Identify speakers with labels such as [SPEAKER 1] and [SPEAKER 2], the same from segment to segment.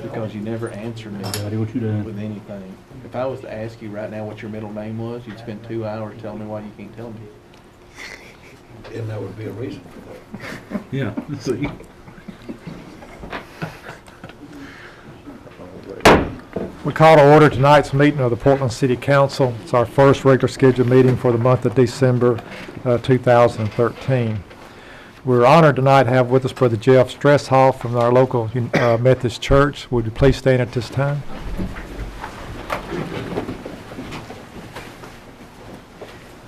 [SPEAKER 1] because you never answer me
[SPEAKER 2] Buddy, what you doing?
[SPEAKER 1] with anything. If I was to ask you right now what your middle name was, you'd spend 2 hours telling me why you can't tell me.
[SPEAKER 3] And there would be a reason for that.
[SPEAKER 2] Yeah, see.
[SPEAKER 4] We call to order tonight's meeting of the Portland City Council. It's our first regular scheduled meeting for the month of December 2013. We're honored tonight to have with us Brother Jeff Stresshoff from our local Methodist Church. Would you please stand at this time?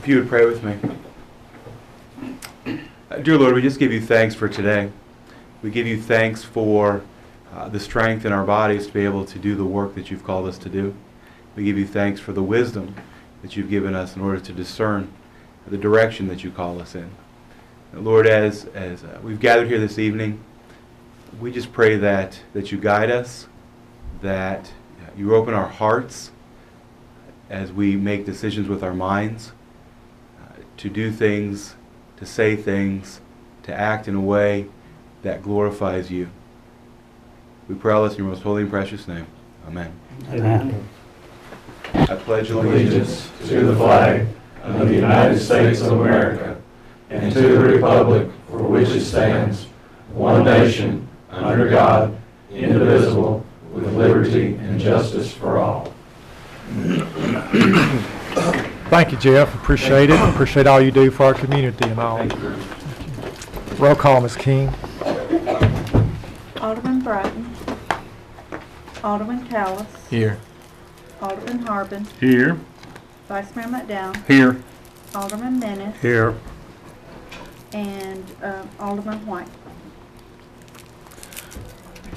[SPEAKER 5] If you would pray with me. Dear Lord, we just give you thanks for today. We give you thanks for the strength in our bodies to be able to do the work that you've called us to do. We give you thanks for the wisdom that you've given us in order to discern the direction that you call us in. Lord, as we've gathered here this evening, we just pray that you guide us, that you open our hearts as we make decisions with our minds, to do things, to say things, to act in a way that glorifies you. We pray all this in your most holy and precious name. Amen.
[SPEAKER 2] Amen.
[SPEAKER 5] I pledge
[SPEAKER 6] allegiance to the flag of the United States of America and to the republic for which it stands, one nation, under God, indivisible, with liberty and justice for all.
[SPEAKER 4] Thank you, Jeff. Appreciate it. Appreciate all you do for our community and all. Roll call, Ms. King.
[SPEAKER 7] Alderman Bratton. Alderman Callis.
[SPEAKER 1] Here.
[SPEAKER 7] Alderman Harbin.
[SPEAKER 2] Here.
[SPEAKER 7] Vice Mayor McDowell.
[SPEAKER 2] Here.
[SPEAKER 7] Alderman Menace.
[SPEAKER 2] Here.
[SPEAKER 7] And Alderman White.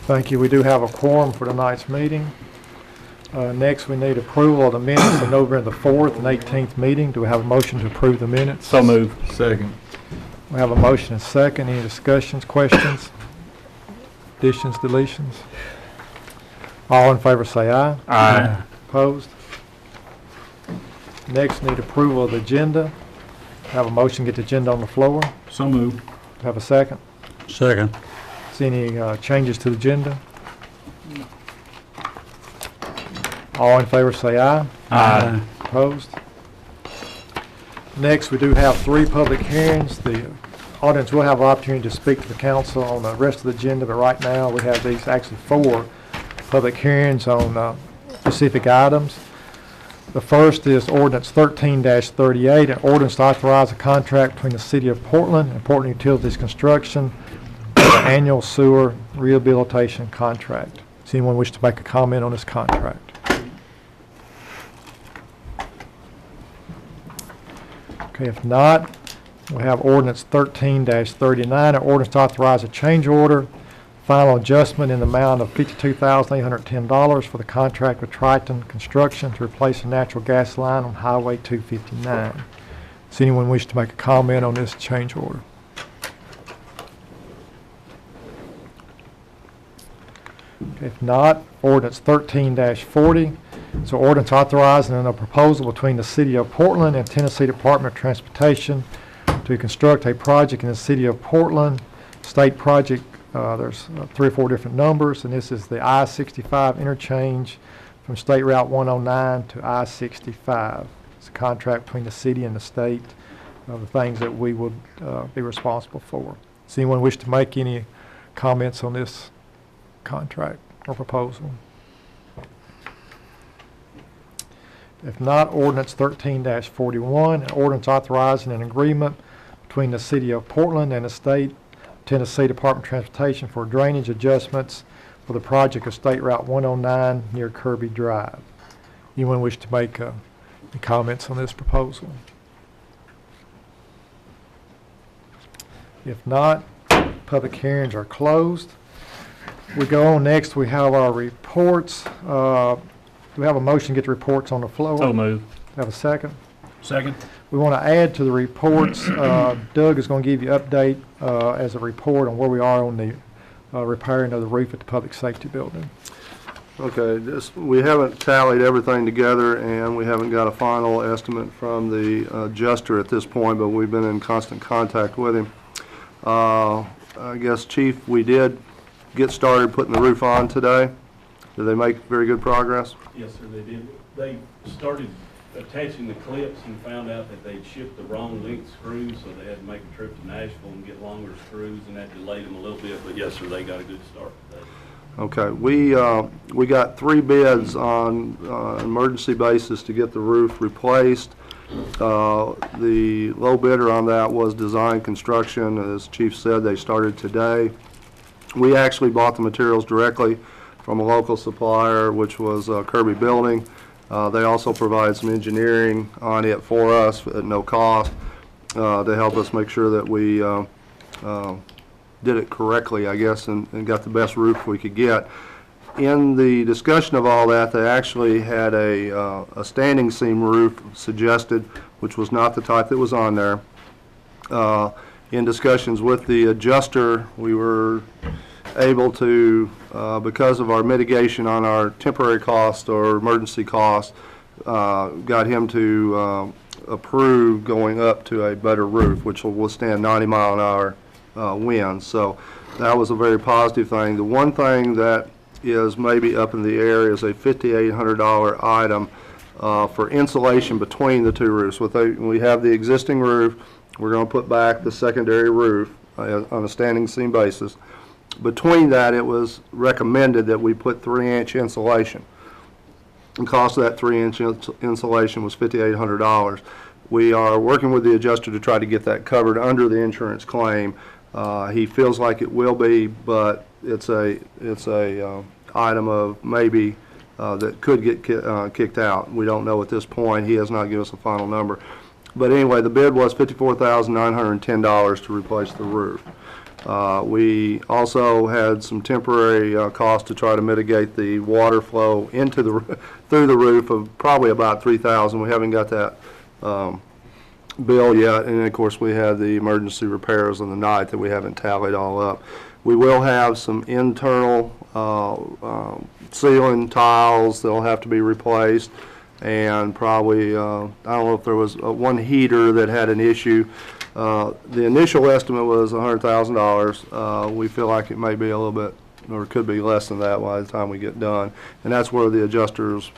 [SPEAKER 4] Thank you. We do have a quorum for tonight's meeting. Next, we need approval of the minutes of November the 4th and 18th meeting. Do we have a motion to approve the minutes?
[SPEAKER 2] So moved.
[SPEAKER 1] Second.
[SPEAKER 4] We have a motion and second. Any discussions, questions, additions, deletions? All in favor say aye.
[SPEAKER 2] Aye.
[SPEAKER 4] Opposed? Next, need approval of the agenda. Have a motion to get the agenda on the floor.
[SPEAKER 2] So moved.
[SPEAKER 4] Have a second.
[SPEAKER 2] Second.
[SPEAKER 4] See any changes to the agenda? All in favor say aye.
[SPEAKER 2] Aye.
[SPEAKER 4] Opposed? Next, we do have 3 public hearings. The audience will have an opportunity to speak to the council on the rest of the agenda, but right now we have these actually 4 public hearings on specific items. The first is ordinance 13-38, an ordinance to authorize a contract between the City of Portland and Portland Utilities Construction for the annual sewer rehabilitation contract. Does anyone wish to make a comment on this contract? Okay, if not, we have ordinance 13-39, an ordinance to authorize a change order, final adjustment in the amount of $52,810 for the contract with Triton Construction to replace a natural gas line on Highway 259. Does anyone wish to make a comment on this change order? Okay, if not, ordinance 13-40. So ordinance authorizing a proposal between the City of Portland and Tennessee Department of Transportation to construct a project in the City of Portland. State project, there's 3 or 4 different numbers, and this is the I-65 interchange from State Route 109 to I-65. It's a contract between the city and the state of the things that we would be responsible for. Does anyone wish to make any comments on this contract or proposal? If not, ordinance 13-41, an ordinance authorizing an agreement between the City of Portland and the State Tennessee Department of Transportation for drainage adjustments for the project of State Route 109 near Kirby Drive. Anyone wish to make any comments on this proposal? If not, public hearings are closed. We go on next, we have our reports. Do we have a motion to get the reports on the floor?
[SPEAKER 2] So moved.
[SPEAKER 4] Have a second?
[SPEAKER 2] Second.
[SPEAKER 4] We want to add to the reports, Doug is going to give you an update as a report on where we are on the repairing of the roof at the public safety building.
[SPEAKER 8] Okay, we haven't tallied everything together and we haven't got a final estimate from the adjuster at this point, but we've been in constant contact with him. I guess, Chief, we did get started putting the roof on today. Did they make very good progress?
[SPEAKER 9] Yes, sir, they did. They started attaching the clips and found out that they'd shipped the wrong length screws, so they had to make a trip to Nashville and get longer screws, and that delayed them a little bit, but yes, sir, they got a good start today.
[SPEAKER 8] Okay, we got 3 bids on an emergency basis to get the roof replaced. The low bidder on that was Design Construction. As Chief said, they started today. We actually bought the materials directly from a local supplier, which was Kirby Building. They also provide some engineering on it for us at no cost to help us make sure that we did it correctly, I guess, and got the best roof we could get. In the discussion of all that, they actually had a standing seam roof suggested, which was not the type that was on there. In discussions with the adjuster, we were able to, because of our mitigation on our temporary cost or emergency cost, got him to approve going up to a better roof, which will withstand 90-mile-an-hour winds. So that was a very positive thing. The one thing that is maybe up in the air is a $5,800 item for insulation between the 2 roofs. We have the existing roof. We're going to put back the secondary roof on a standing seam basis. Between that, it was recommended that we put 3-inch insulation. The cost of that 3-inch insulation was $5,800. We are working with the adjuster to try to get that covered under the insurance claim. He feels like it will be, but it's a item of maybe that could get kicked out. We don't know at this point. He has not given us a final number. But anyway, the bid was $54,910 to replace the roof. We also had some temporary costs to try to mitigate the water flow into through the roof of probably about $3,000. We haven't got that bill yet, and of course we had the emergency repairs on the night that we haven't tallied all up. We will have some internal ceiling tiles that'll have to be replaced, and probably I don't know if there was one heater that had an issue. The initial estimate was $100,000. We feel like it may be a little bit, or it could be less than that by the time we get done, and that's where the adjusters,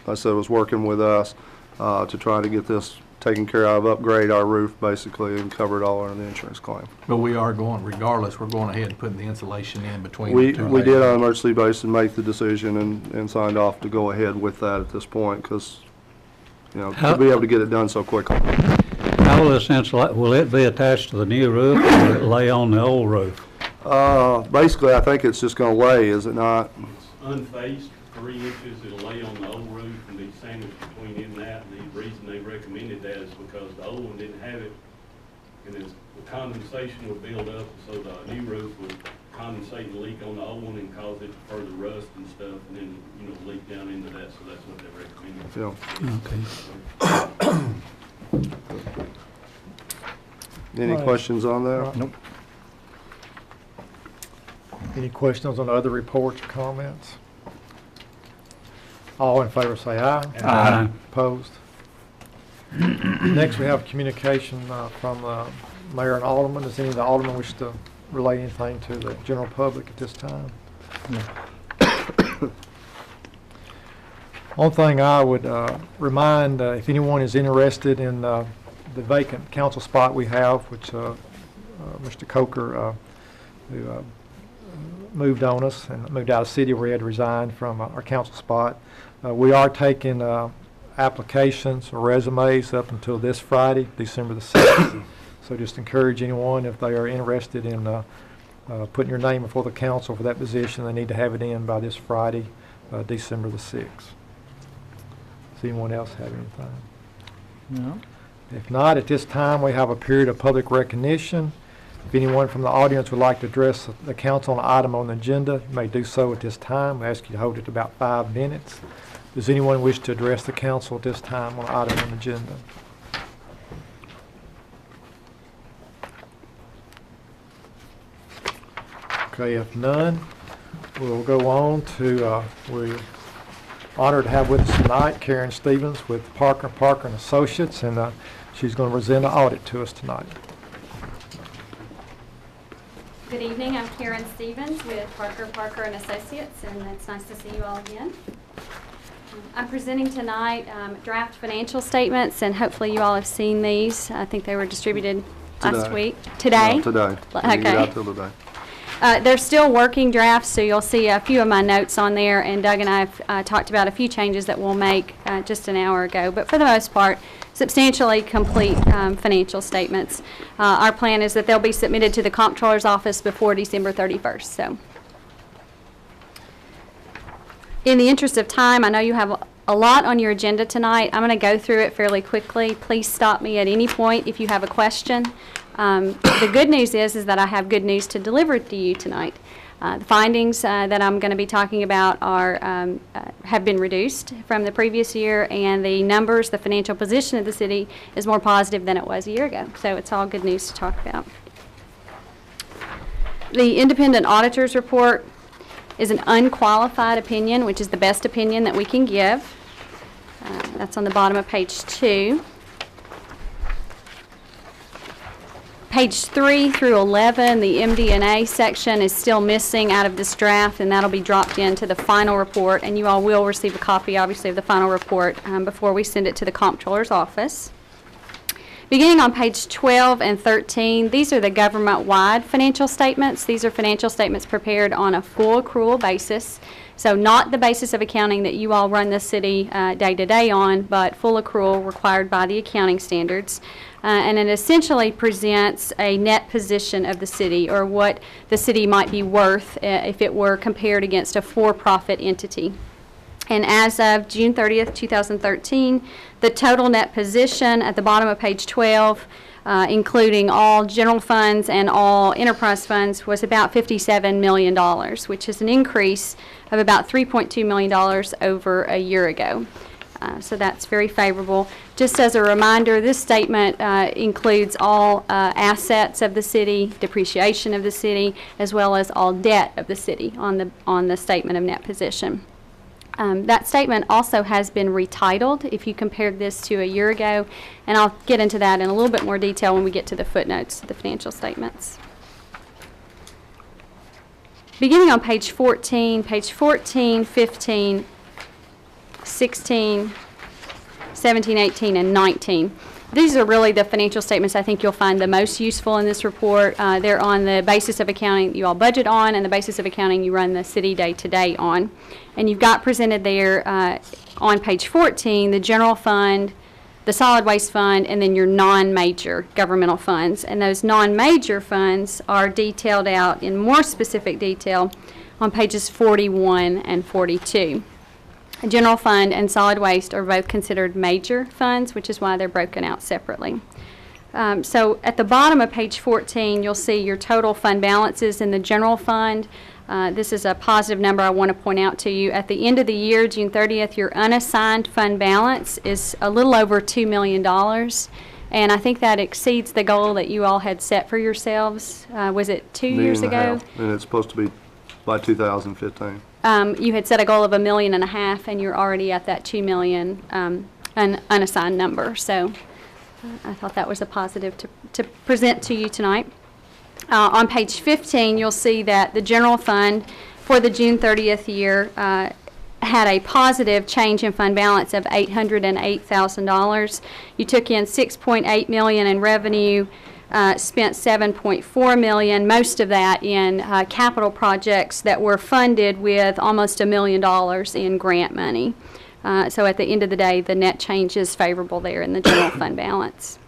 [SPEAKER 8] I said, was working with us to try to get this taken care of, upgrade our roof basically, and cover it all under the insurance claim.
[SPEAKER 1] But we are going, regardless, we're going ahead and putting the insulation in between the 2
[SPEAKER 8] We did
[SPEAKER 1] layers.
[SPEAKER 8] on an emergency basis make the decision and signed off to go ahead with that at this point, because, you know, to be able to get it done so quickly.
[SPEAKER 2] How will this insulate, will it be attached to the new roof or will it lay on the old roof?
[SPEAKER 8] Basically, I think it's just going to lay, is it not?
[SPEAKER 9] It's unfaced, 3 inches, it'll lay on the old roof and be sandwiched between it and that. And the reason they recommended that is because the old one didn't have it, and the condensation would build up, so the new roof would condensate and leak on the old one and cause it to further rust and stuff, and then, you know, leak down into that, so that's what they recommended.
[SPEAKER 8] Yeah. Okay. Any questions on that?
[SPEAKER 4] Nope. Any questions on other reports or comments? All in favor say aye.
[SPEAKER 2] Aye.
[SPEAKER 4] Opposed? Next, we have communication from Mayor and Alderman. Does any of the Aldermen wish to relay anything to the general public at this time? One thing I would remind, if anyone is interested in the vacant council spot we have, which Mr. Coker who moved on us and moved out of the city where he had to resign from our council spot. We are taking applications or resumes up until this Friday, December the 6th. So just encourage anyone, if they are interested in putting your name before the council for that position, they need to have it in by this Friday, December the 6th. Does anyone else have anything?
[SPEAKER 2] No.
[SPEAKER 4] If not, at this time, we have a period of public recognition. If anyone from the audience would like to address the council on an item on the agenda, you may do so at this time. We ask you to hold it to about 5 minutes. Does anyone wish to address the council at this time on an item on the agenda? Okay, if none, we'll go on to, we're honored to have with us tonight Karen Stevens with Parker and Associates, and she's going to present an audit to us tonight.
[SPEAKER 10] Good evening. I'm Karen Stevens with Parker and Associates, and it's nice to see you all again. I'm presenting tonight draft financial statements, and hopefully you all have seen these. I think they were distributed last
[SPEAKER 8] Today.
[SPEAKER 10] week. Today?
[SPEAKER 8] No, today. Didn't get out till today.
[SPEAKER 10] They're still working drafts, so you'll see a few of my notes on there, and Doug and I have talked about a few changes that we'll make just an hour ago. But for the most part, substantially complete financial statements. Our plan is that they'll be submitted to the Comptroller's office before December 31st. So, in the interest of time, I know you have a lot on your agenda tonight. I'm going to go through it fairly quickly. Please stop me at any point if you have a question. The good news is that I have good news to deliver to you tonight. The findings that I'm going to be talking about are have been reduced from the previous year, and the numbers, the financial position of the city is more positive than it was a year ago. So it's all good news to talk about. The independent auditor's report is an unqualified opinion, which is the best opinion that we can give. That's on the bottom of page 2. Page 3 through 11, the MD&A section is still missing out of this draft, and that'll be dropped into the final report, and you all will receive a copy, obviously, of the final report before we send it to the Comptroller's office. Beginning on page 12 and 13, these are the government-wide financial statements. These are financial statements prepared on a full accrual basis, so not the basis of accounting that you all run the city day to day on, but full accrual required by the accounting standards. And it essentially presents a net position of the city, or what the city might be worth if it were compared against a for-profit entity. And as of June 30th, 2013, the total net position at the bottom of page 12, including all general funds and all enterprise funds, was about $57 million, which is an increase of about $3.2 million over a year ago. So that's very favorable. Just as a reminder, this statement includes all assets of the city, depreciation of the city, as well as all debt of the city on the statement of net position. That statement also has been retitled if you compared this to a year ago, and I'll get into that in a little bit more detail when we get to the footnotes to the financial statements. Beginning on page 14, 15, 16, 17, 18, and 19. These are really the financial statements I think you'll find the most useful in this report. They're on the basis of accounting you all budget on and the basis of accounting you run the city day to day on. And you've got presented there on page 14 the general fund, the solid waste fund, and then your non-major governmental funds. And those non-major funds are detailed out in more specific detail on pages 41 and 42. General fund and solid waste are both considered major funds, which is why they're broken out separately. So at the bottom of page 14, you'll see your total fund balances in the general fund. This is a positive number I want to point out to you. At the end of the year, June 30th, your unassigned fund balance is a little over $2 million. And I think that exceeds the goal that you all had set for yourselves. Was it 2 years ago?
[SPEAKER 8] And it's supposed to be by 2015.
[SPEAKER 10] You had set a goal of $1.5 million, and you're already at that $2 million unassigned number. So I thought that was a positive to present to you tonight. On page 15, you'll see that the general fund for the June 30th year had a positive change in fund balance of $808,000. You took in $6.8 million in revenue, spent $7.4 million, most of that in capital projects that were funded with almost $1 million in grant money. So at the end of the day, the net change is favorable there in the general fund balance.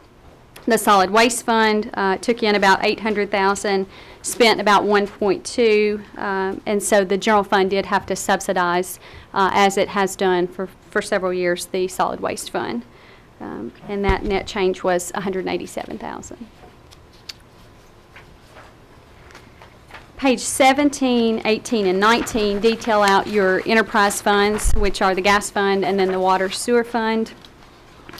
[SPEAKER 10] The solid waste fund took in about $800,000, spent about $1.2, and so the general fund did have to subsidize, as it has done for several years, the solid waste fund, and that net change was $187,000. Page 17, 18, and 19 detail out your enterprise funds, which are the gas fund and then the water sewer fund.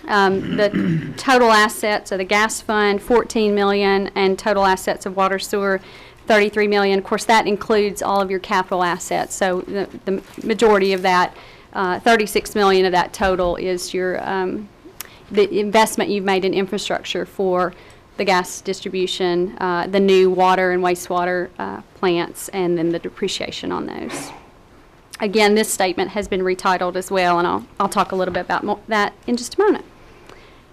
[SPEAKER 10] The total assets of the gas fund, $14 million, and total assets of water sewer, $33 million. Of course, that includes all of your capital assets. So the majority of that, $36 million of that total, is your the investment you've made in infrastructure for the gas distribution, the new water and wastewater plants, and then the depreciation on those. Again, this statement has been retitled as well, and I'll talk a little bit about that in just a moment.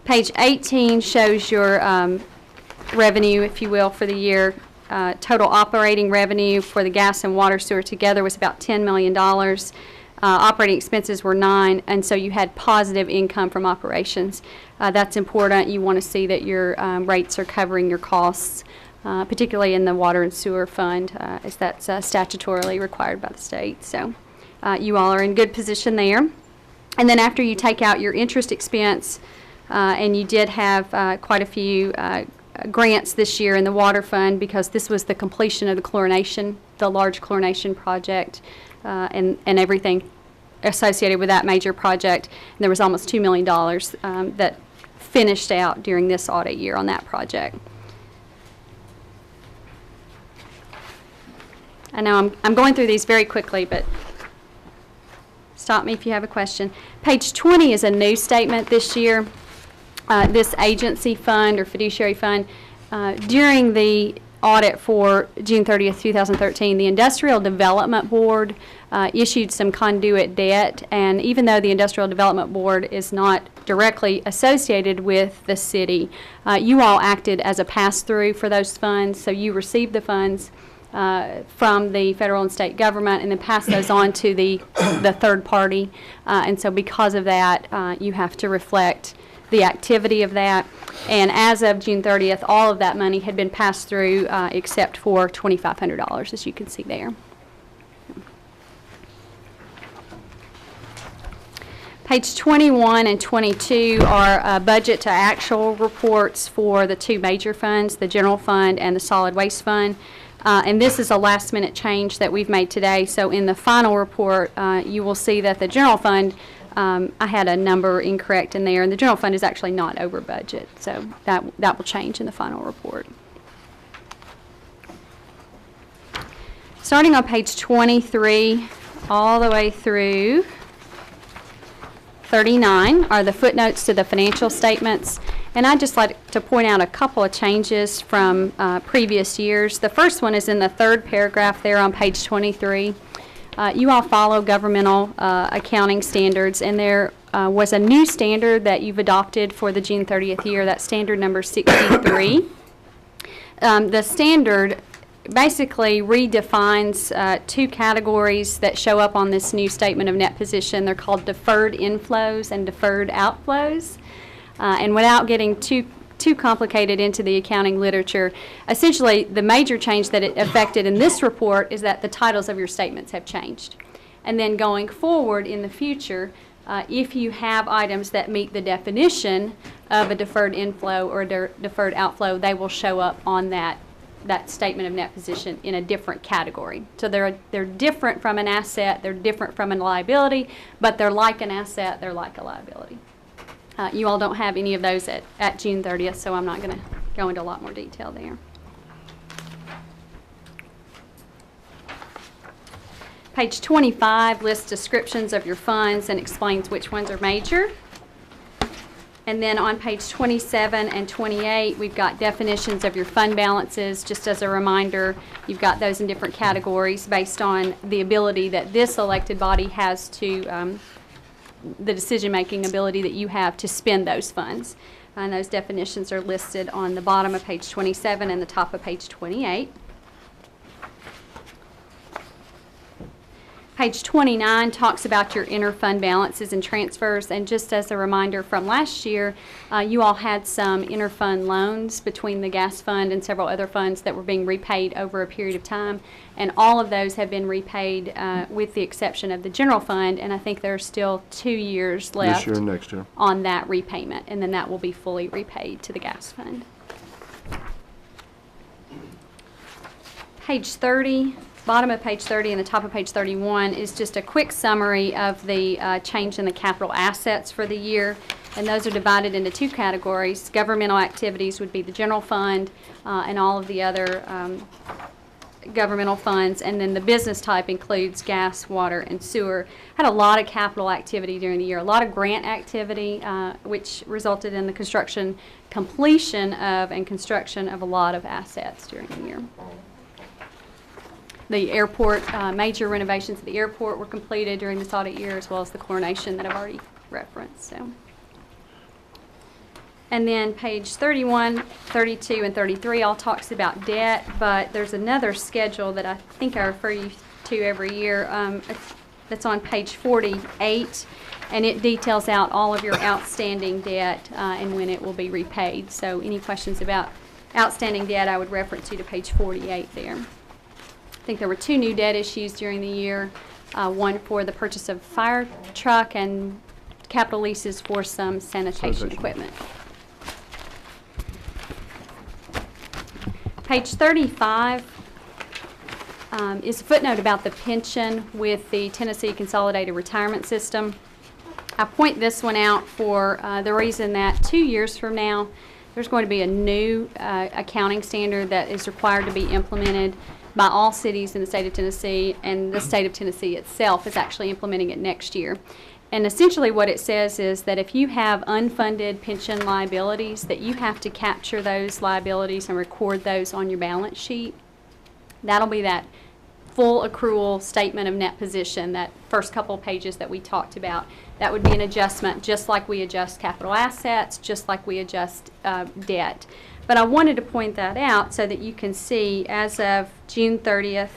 [SPEAKER 10] Page 18 shows your revenue, if you will, for the year. Total operating revenue for the gas and water sewer together was about $10 million. Operating expenses were $9 million, and so you had positive income from operations. That's important. You want to see that your rates are covering your costs, particularly in the water and sewer fund, as that's statutorily required by the state. So you all are in good position there. And then after you take out your interest expense, and you did have quite a few grants this year in the water fund because this was the completion of the chlorination, the large chlorination project, and everything associated with that major project. And there was almost $2 million that finished out during this audit year on that project. I know I'm going through these very quickly, but stop me if you have a question. Page 20 is a new statement this year. This agency fund or fiduciary fund, during the audit for June 30th, 2013, the Industrial Development Board issued some conduit debt, and even though the Industrial Development Board is not directly associated with the city, you all acted as a pass-through for those funds, so you received the funds from the federal and state government and then pass those on to the third party, and so because of that, you have to reflect the activity of that. And as of June 30th, all of that money had been passed through except for $2,500, as you can see there. Page 21 and 22 are budget to actual reports for the two major funds, the general fund and the solid waste fund. And this is a last minute change that we've made today. So in the final report, you will see that the general fund, I had a number incorrect in there, and the general fund is actually not over budget, so that will change in the final report. Starting on page 23 all the way through 39 are the footnotes to the financial statements, and I'd just like to point out a couple of changes from previous years. The first one is in the third paragraph there on page 23. You all follow governmental accounting standards, and there was a new standard that you've adopted for the June 30th year, that's standard number 63. The standard basically redefines two categories that show up on this new statement of net position. They're called deferred inflows and deferred outflows. And without getting too complicated into the accounting literature, essentially the major change that it affected in this report is that the titles of your statements have changed. And then going forward in the future, if you have items that meet the definition of a deferred inflow or a deferred outflow, they will show up on that statement of net position in a different category. So they're different from an asset, they're different from a liability, but they're like an asset, they're like a liability. You all don't have any of those at June 30th, so I'm not going to go into a lot more detail there. Page 25 lists descriptions of your funds and explains which ones are major. And then on page 27 and 28, we've got definitions of your fund balances. Just as a reminder, you've got those in different categories based on the ability that this elected body has to the decision-making ability that you have to spend those funds. And those definitions are listed on the bottom of page 27 and the top of page 28. Page 29 talks about your interfund balances and transfers, and just as a reminder from last year, you all had some interfund loans between the gas fund and several other funds that were being repaid over a period of time, and all of those have been repaid with the exception of the general fund, and I think there are still 2 years left
[SPEAKER 8] This year and next year
[SPEAKER 10] on that repayment, and then that will be fully repaid to the gas fund. Page 30. Bottom of page 30 and the top of page 31 is just a quick summary of the change in the capital assets for the year, and those are divided into two categories. Governmental activities would be the general fund, and all of the other governmental funds, and then the business type includes gas, water, and sewer. Had a lot of capital activity during the year, a lot of grant activity, which resulted in the completion of and construction of a lot of assets during the year. The airport, major renovations at the airport were completed during this audit year, as well as the coronation that I've already referenced. So. And then page 31, 32, and 33 all talks about debt, but there's another schedule that I think I refer you to every year that's on page 48, and it details out all of your outstanding debt and when it will be repaid. So any questions about outstanding debt, I would reference you to page 48 there. I think there were 2 new debt issues during the year, one for the purchase of fire truck and capital leases for some sanitation equipment. Page 35 is a footnote about the pension with the Tennessee Consolidated Retirement System. I point this one out for the reason that 2 years from now, there's going to be a new accounting standard that is required to be implemented by all cities in the state of Tennessee, and the state of Tennessee itself is actually implementing it next year. And essentially what it says is that if you have unfunded pension liabilities, that you have to capture those liabilities and record those on your balance sheet. That'll be that full accrual statement of net position, that first couple of pages that we talked about. That would be an adjustment, just like we adjust capital assets, just like we adjust debt. But I wanted to point that out so that you can see as of June 30th,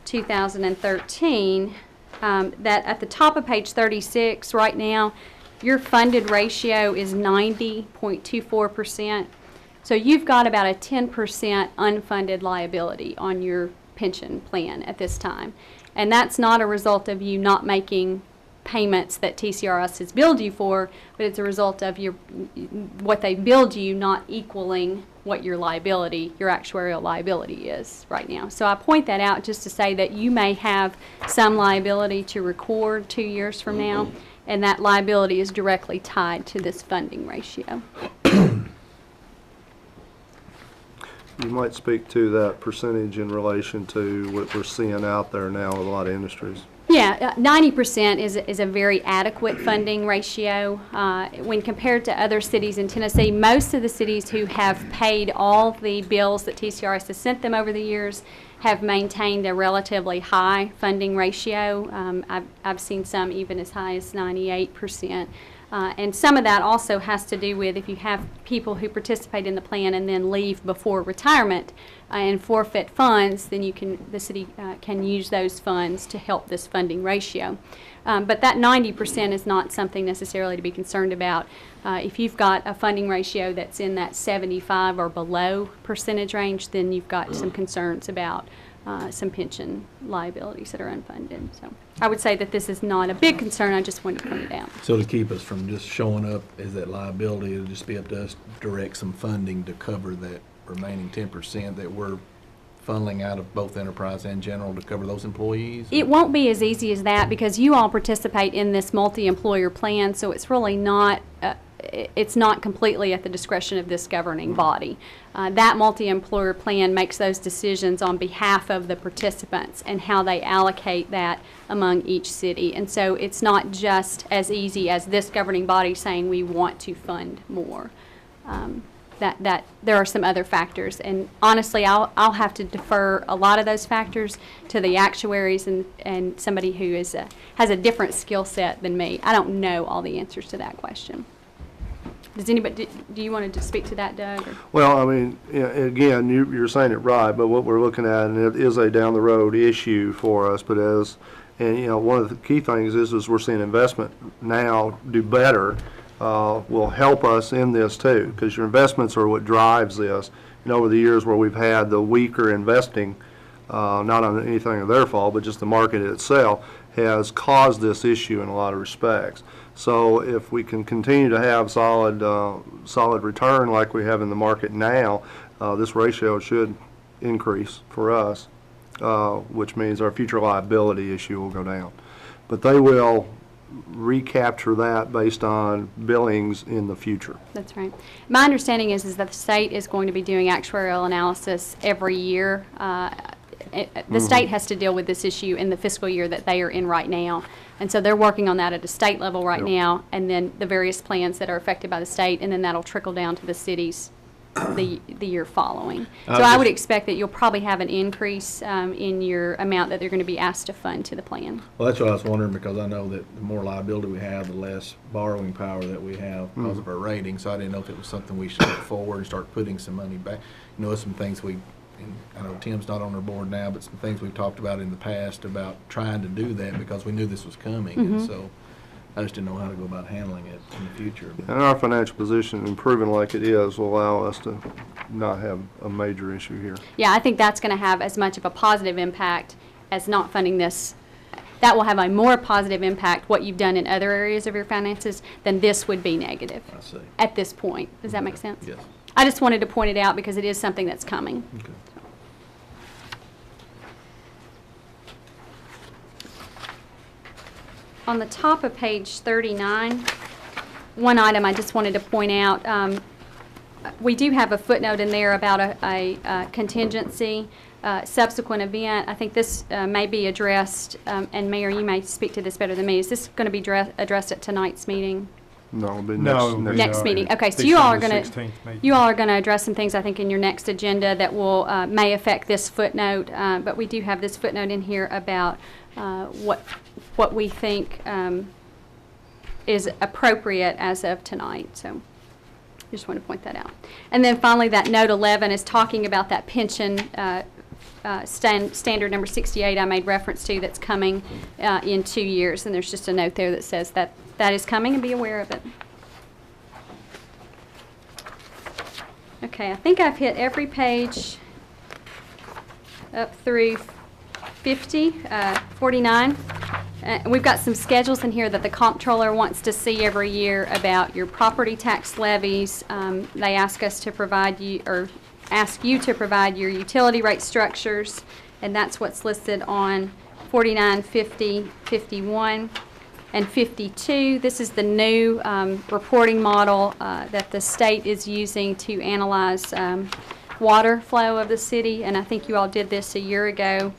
[SPEAKER 10] 2013, that at the top of page 36 right now, your funded ratio is 90.24%. So you've got about a 10% unfunded liability on your pension plan at this time. And that's not a result of you not making payments that TCRS has billed you for, but it's a result of what they billed you not equaling what your liability, your actuarial liability is right now. So I point that out just to say that you may have some liability to record 2 years from now, and that liability is directly tied to this funding ratio.
[SPEAKER 8] You might speak to that percentage in relation to what we're seeing out there now with a lot of industries.
[SPEAKER 10] Yeah, 90% is a very adequate funding ratio. When compared to other cities in Tennessee, most of the cities who have paid all the bills that TCRS has sent them over the years have maintained a relatively high funding ratio. I've seen some even as high as 98%. And some of that also has to do with if you have people who participate in the plan and then leave before retirement and forfeit funds, then the city can use those funds to help this funding ratio. But that 90% is not something necessarily to be concerned about. If you've got a funding ratio that's in that 75 or below percentage range, then you've got some concerns about some pension liabilities that are unfunded. So I would say that this is not a big concern. I just wanted to point it out.
[SPEAKER 3] So to keep us from just showing up as that liability, it'll just be up to us to direct some funding to cover that remaining 10% that we're funneling out of both enterprise and general to cover those employees?
[SPEAKER 10] It won't be as easy as that because you all participate in this multi-employer plan, so it's really not it's not completely at the discretion of this governing body. That multi-employer plan makes those decisions on behalf of the participants and how they allocate that among each city. And so it's not just as easy as this governing body saying we want to fund more. That there are some other factors, and honestly I'll have to defer a lot of those factors to the actuaries and somebody who has a different skill set than me. I don't know all the answers to that question. Does anybody, do you want to speak to that, Doug? Or?
[SPEAKER 8] Well, I mean, again, you're saying it right, but what we're looking at, and it is a down the road issue for us, but one of the key things is we're seeing investment now do better. Will help us in this too, because your investments are what drives this. And over the years where we've had the weaker investing, not on anything of their fault, but just the market itself, has caused this issue in a lot of respects. So if we can continue to have solid return like we have in the market now, this ratio should increase for us, which means our future liability issue will go down. But they will recapture that based on billings in the future.
[SPEAKER 10] That's right. My understanding is that the state is going to be doing actuarial analysis every year. the state has to deal with this issue in the fiscal year that they are in right now. And so they're working on that at a state level right now, and then the various plans that are affected by the state, and then that'll trickle down to the cities the year following. So I would expect that you'll probably have an increase in your amount that they're going to be asked to fund to the plan.
[SPEAKER 3] Well, that's what I was wondering, because I know that the more liability we have, the less borrowing power that we have because of our rating. So I didn't know if it was something we should look forward and start putting some money back. You know, there's some things and I know Tim's not on our board now, but some things we've talked about in the past about trying to do that because we knew this was coming. And so I just didn't know how to go about handling it in the future.
[SPEAKER 8] And our financial position, improving like it is, will allow us to not have a major issue here.
[SPEAKER 10] Yeah, I think that's going to have as much of a positive impact as not funding this. That will have a more positive impact, what you've done in other areas of your finances, than this would be negative
[SPEAKER 3] I see.
[SPEAKER 10] at this point. Does that make sense?
[SPEAKER 3] Yes.
[SPEAKER 10] I just wanted to point it out because it is something that's coming.
[SPEAKER 3] Okay.
[SPEAKER 10] On the top of page 39, one item I just wanted to point out, we do have a footnote in there about a contingency, subsequent event. I think this may be addressed, and Mayor, you may speak to this better than me. Is this going to be addressed at tonight's meeting?
[SPEAKER 8] No, it'll be
[SPEAKER 4] No,
[SPEAKER 10] Next meeting. Okay, so you all are going to address some things, I think, in your next agenda that will may affect this footnote. But we do have this footnote in here about what we think is appropriate as of tonight. So I just want to point that out. And then finally, that note 11 is talking about that pension standard number 68 I made reference to that's coming in 2 years. And there's just a note there that says that that is coming, and be aware of it. Okay, I think I've hit every page up through 49. We've got some schedules in here that the comptroller wants to see every year about your property tax levies. They ask us to provide you, or ask you to provide your utility rate structures, and that's what's listed on 49, 50, 51. And 52, this is the new reporting model that the state is using to analyze water flow of the city. And I think you all did this a year ago.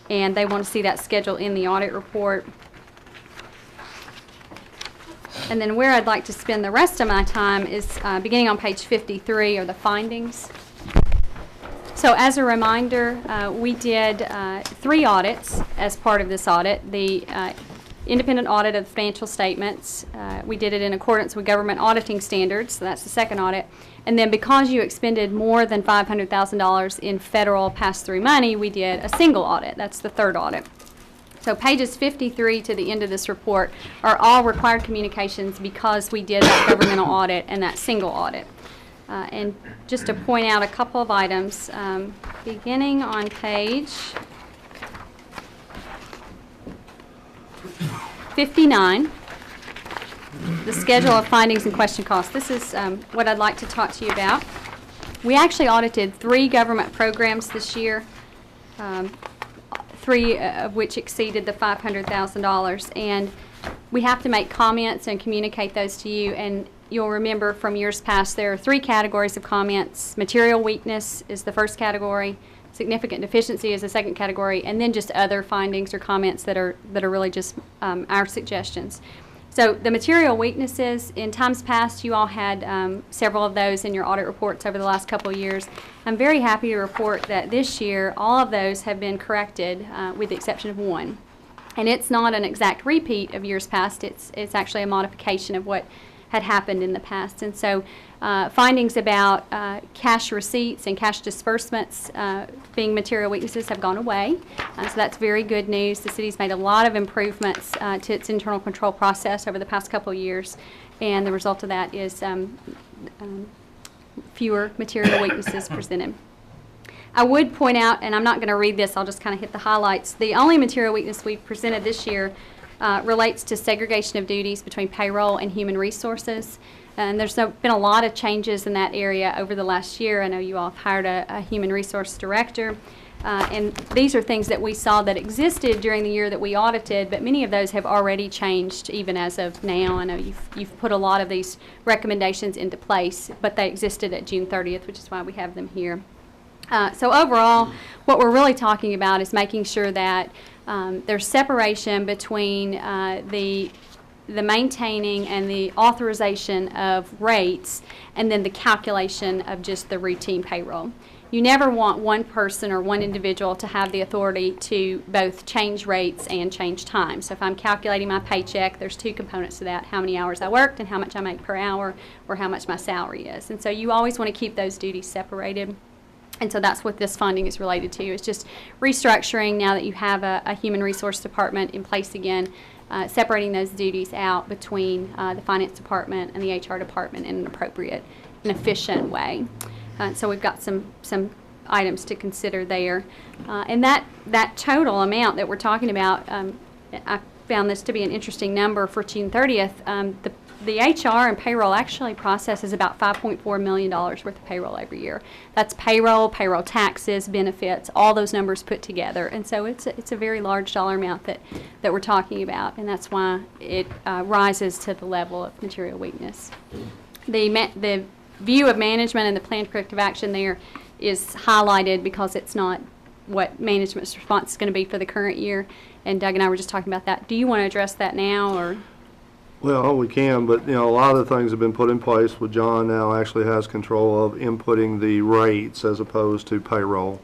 [SPEAKER 10] And they want to see that schedule in the audit report. And then where I'd like to spend the rest of my time is beginning on page 53 are the findings. So as a reminder, we did 3 audits as part of this audit. The independent audit of the financial statements. We did it in accordance with government auditing standards, so that's the second audit. And then because you expended more than $500,000 in federal pass-through money, we did a single audit. That's the third audit. So pages 53 to the end of this report are all required communications because we did that governmental audit and that single audit. And just to point out a couple of items, beginning on page 59, the schedule of findings and question costs. This is what I'd like to talk to you about. We actually audited 3 government programs this year, 3 of which exceeded the $500,000. And we have to make comments and communicate those to you. And you'll remember from years past, there are 3 categories of comments. Material weakness is the first category. Significant deficiency is the second category, and then just other findings or comments that are really just our suggestions. So the material weaknesses, in times past, you all had several of those in your audit reports over the last couple of years. I'm very happy to report that this year, all of those have been corrected with the exception of 1. And it's not an exact repeat of years past. It's actually a modification of what had happened in the past. And so findings about cash receipts and cash disbursements being material weaknesses have gone away. So that's very good news. The city's made a lot of improvements to its internal control process over the past couple of years, and the result of that is fewer material weaknesses presented. I would point out, and I'm not going to read this, I'll just kind of hit the highlights. The only material weakness we've presented this year relates to segregation of duties between payroll and human resources. And there's been a lot of changes in that area over the last year. I know you all have hired a human resource director. And these are things that we saw that existed during the year that we audited, but many of those have already changed even as of now. I know you've put a lot of these recommendations into place, but they existed at June 30th, which is why we have them here. So overall, what we're really talking about is making sure that there's separation between the maintaining and the authorization of rates, and then the calculation of just the routine payroll. You never want one person or one individual to have the authority to both change rates and change time. So if I'm calculating my paycheck, there's two components to that: how many hours I worked and how much I make per hour, or how much my salary is. And so you always want to keep those duties separated. And so that's what this funding is related to. It's just restructuring now that you have a human resource department in place again, separating those duties out between the finance department and the HR department in an appropriate and efficient way. So we've got some items to consider there. And that total amount that we're talking about, I found this to be an interesting number for June 30th. The HR and payroll actually processes about $5.4 million worth of payroll every year. That's payroll taxes, benefits, all those numbers put together. And so it's a very large dollar amount that we're talking about, and that's why it rises to the level of material weakness. The view of management and the planned corrective action there is highlighted because it's not what management's response is going to be for the current year. And Doug and I were just talking about that. Do you want to address that now, or?
[SPEAKER 8] Well, we can, but, you know, a lot of the things have been put in place with John now actually has control of inputting the rates as opposed to payroll,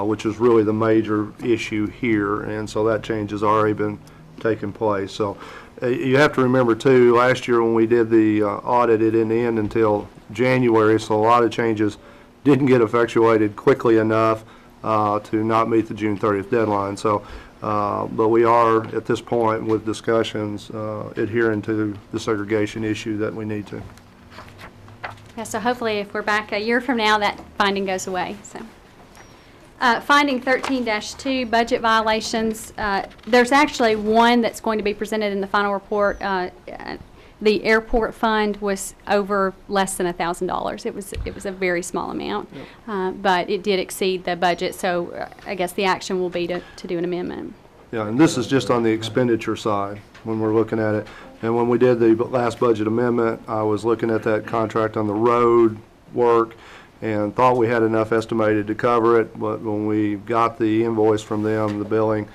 [SPEAKER 8] which is really the major issue here. And so that change has already been taking place. So you have to remember, too, last year when we did the audit, it didn't end until January, so a lot of changes didn't get effectuated quickly enough to not meet the June 30th deadline. So, but we are, at this point, with discussions, adhering to the segregation issue that we need to.
[SPEAKER 10] Yeah, so hopefully if we're back a year from now, that finding goes away. So, finding 13-2, budget violations. There's actually one that's going to be presented in the final report. The airport fund was over less than $1,000. It was a very small amount, but it did exceed the budget. So I guess the action will be to do an amendment.
[SPEAKER 8] Yeah, and this is just on the expenditure side when we're looking at it. And when we did the last budget amendment, I was looking at that contract on the road work and thought we had enough estimated to cover it. But when we got the invoice from them, the billing,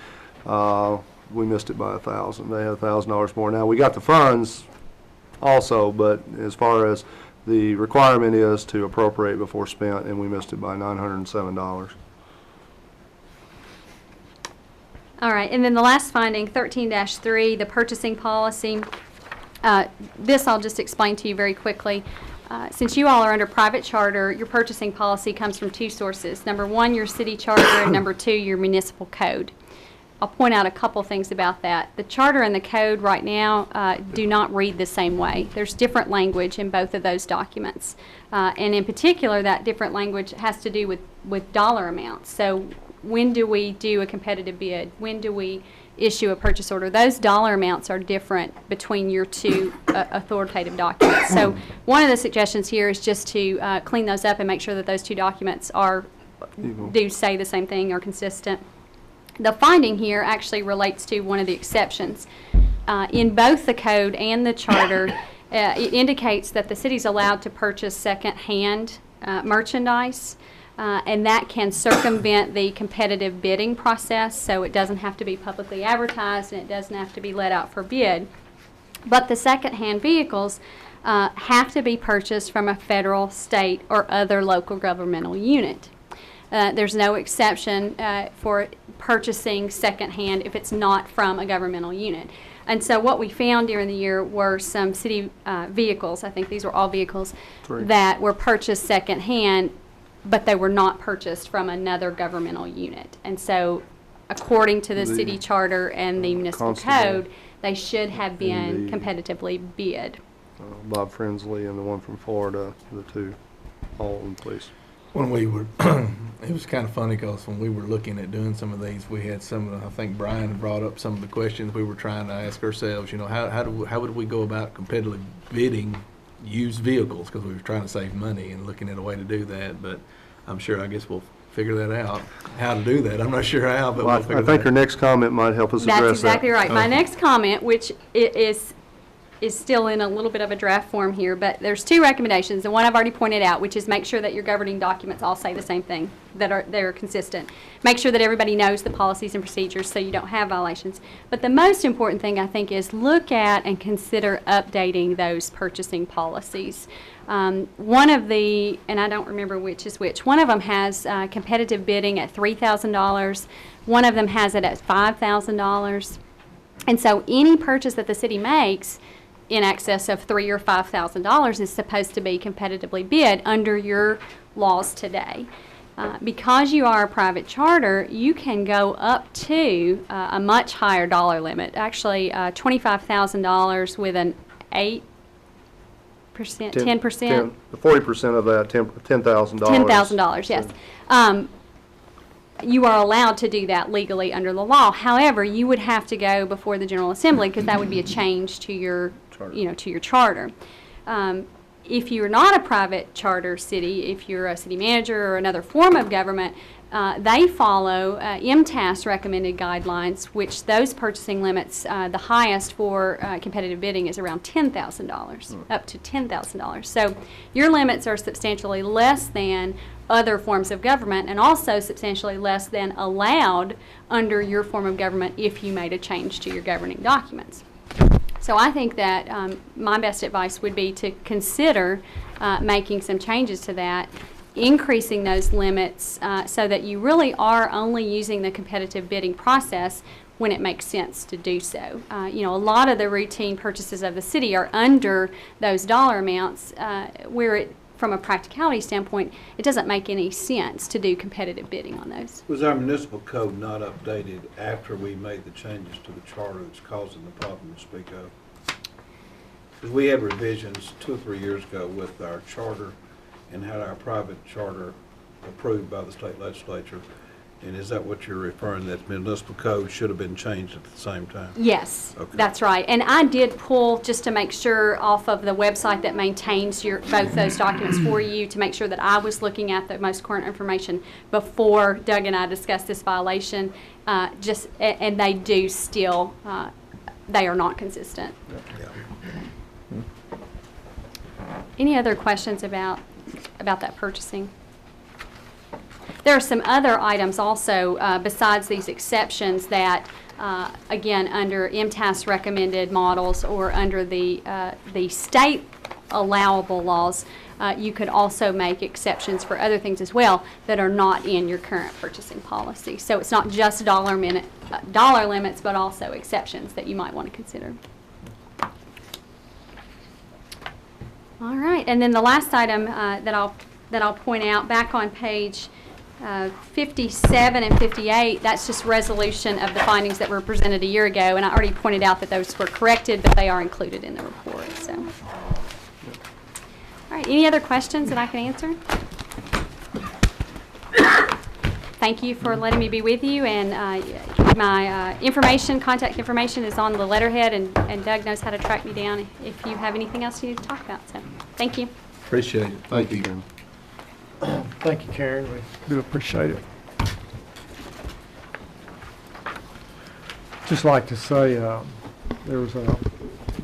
[SPEAKER 8] we missed it by $1,000. They had $1,000 more. Now we got the funds also, but as far as the requirement is to appropriate before spent, and we missed it by $907.
[SPEAKER 10] All right, and then the last finding, 13-3, the purchasing policy. This I'll just explain to you very quickly. Since you all are under private charter, your purchasing policy comes from two sources. Number one, your city charter, and number two, your municipal code. I'll point out a couple things about that. The charter and the code right now do not read the same way. There's different language in both of those documents. And in particular, that different language has to do with dollar amounts. So when do we do a competitive bid? When do we issue a purchase order? Those dollar amounts are different between your two authoritative documents. So one of the suggestions here is just to clean those up and make sure that those two documents do say the same thing, are consistent. The finding here actually relates to one of the exceptions. In both the code and the charter, it indicates that the city is allowed to purchase second-hand merchandise, and that can circumvent the competitive bidding process, so it doesn't have to be publicly advertised and it doesn't have to be let out for bid. But the second-hand vehicles have to be purchased from a federal, state, or other local governmental unit. There's no exception for purchasing secondhand if it's not from a governmental unit. And so what we found during the year were some city vehicles, I think these were all vehicles, that were purchased secondhand, but they were not purchased from another governmental unit. And so according to the city charter and the municipal code, they should have been competitively bid.
[SPEAKER 8] Bob Frensley and the one from Florida, the two, all in place.
[SPEAKER 3] When we were, it was kind of funny because when we were looking at doing some of these, we had some of the, I think Brian brought up some of the questions we were trying to ask ourselves. You know, how would we go about competitively bidding used vehicles? Because we were trying to save money and looking at a way to do that. But I'm sure, I guess we'll figure that out, how to do that. I'm not sure how, but we'll figure that out.
[SPEAKER 8] I think your next comment might help us address that.
[SPEAKER 10] That's exactly right. My next comment, which is is still in a little bit of a draft form here, but there's two recommendations. The one I've already pointed out, which is make sure that your governing documents all say the same thing, that they're consistent. Make sure that everybody knows the policies and procedures so you don't have violations. But the most important thing, I think, is look at and consider updating those purchasing policies. One of the, and I don't remember which is which, one of them has competitive bidding at $3,000. One of them has it at $5,000. And so any purchase that the city makes in excess of $3,000 or $5,000 is supposed to be competitively bid under your laws today. Because you are a private charter, you can go up to a much higher dollar limit, actually $25,000 with an 8%, 10%?
[SPEAKER 8] 40% of that, $10,000.
[SPEAKER 10] $10,000, yes. You are allowed to do that legally under the law. However, you would have to go before the General Assembly because that would be a change to your, to your charter. If you're not a private charter city, if you're a city manager or another form of government, they follow MTAS recommended guidelines, which those purchasing limits, the highest for competitive bidding is around $10,000, up to $10,000. So your limits are substantially less than other forms of government and also substantially less than allowed under your form of government if you made a change to your governing documents. So I think that my best advice would be to consider making some changes to that, increasing those limits so that you really are only using the competitive bidding process when it makes sense to do so. A lot of the routine purchases of the city are under those dollar amounts where from a practicality standpoint, it doesn't make any sense to do competitive bidding on those.
[SPEAKER 11] Was our municipal code not updated after we made the changes to the charter that's causing the problem to speak of? Because we had revisions 2 or 3 years ago with our charter and had our private charter approved by the state legislature. And is that what you're referring, that municipal code should have been changed at the same time?
[SPEAKER 10] Yes,
[SPEAKER 11] okay.
[SPEAKER 10] That's right. And I did pull, just to make sure, off of the website that maintains both those documents for you, to make sure that I was looking at the most current information before Doug and I discussed this violation. And they do still, they are not consistent.
[SPEAKER 11] Yeah.
[SPEAKER 10] Any other questions about that purchasing? There are some other items also besides these exceptions that, again, under MTAS recommended models or under the state allowable laws, you could also make exceptions for other things as well that are not in your current purchasing policy. So it's not just dollar limits, but also exceptions that you might want to consider. All right, and then the last item that I'll point out, back on page 57 and 58, that's just resolution of the findings that were presented a year ago, and I already pointed out that those were corrected, but they are included in the report. So, all right, any other questions that I can answer? Thank you for letting me be with you, and my contact information is on the letterhead, and Doug knows how to track me down if you have anything else you need to talk about. So, thank you.
[SPEAKER 3] Appreciate it. Thank you.
[SPEAKER 4] Thank you, Karen. We do appreciate it. Just like to say there was a